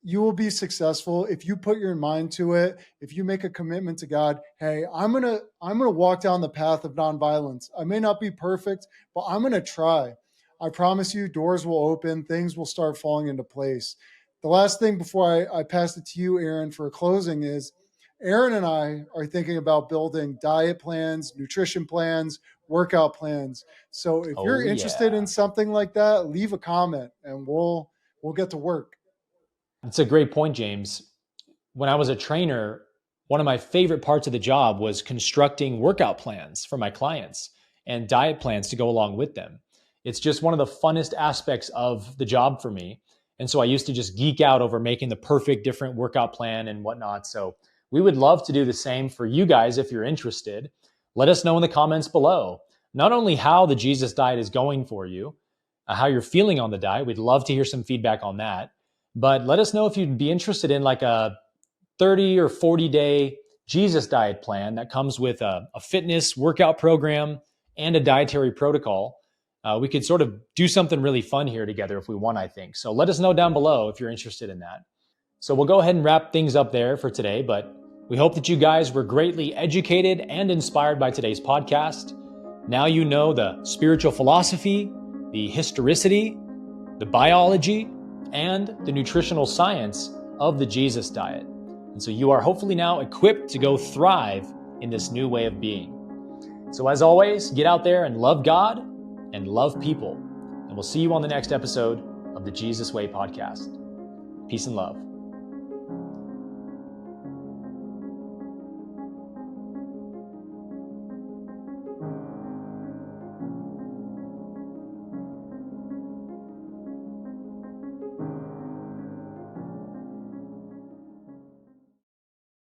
you will be successful if you put your mind to it. If you make a commitment to God, hey, I'm gonna walk down the path of nonviolence. I may not be perfect, but I'm gonna try. I promise you, doors will open, things will start falling into place. The last thing before I pass it to you, Aaron, for a closing is Aaron and I are thinking about building diet plans, nutrition plans, workout plans. So if you're interested in something like that, leave a comment and we'll get to work. It's a great point, James. When I was a trainer, one of my favorite parts of the job was constructing workout plans for my clients and diet plans to go along with them. It's just one of the funnest aspects of the job for me. And so I used to just geek out over making the perfect different workout plan and whatnot. So we would love to do the same for you guys if you're interested. Let us know in the comments below, not only how the Jesus diet is going for you, how you're feeling on the diet. We'd love to hear some feedback on that. But let us know if you'd be interested in like a 30 or 40 day Jesus diet plan that comes with a fitness workout program and a dietary protocol. We could sort of do something really fun here together if we want, I think. So let us know down below if you're interested in that. So we'll go ahead and wrap things up there for today. But We hope that you guys were greatly educated and inspired by today's podcast. Now you know the spiritual philosophy, the historicity, the biology, and the nutritional science of the Jesus diet. And so you are hopefully now equipped to go thrive in this new way of being. So as always, get out there and love God and love people. And we'll see you on the next episode of the Jesus Way podcast. Peace and love.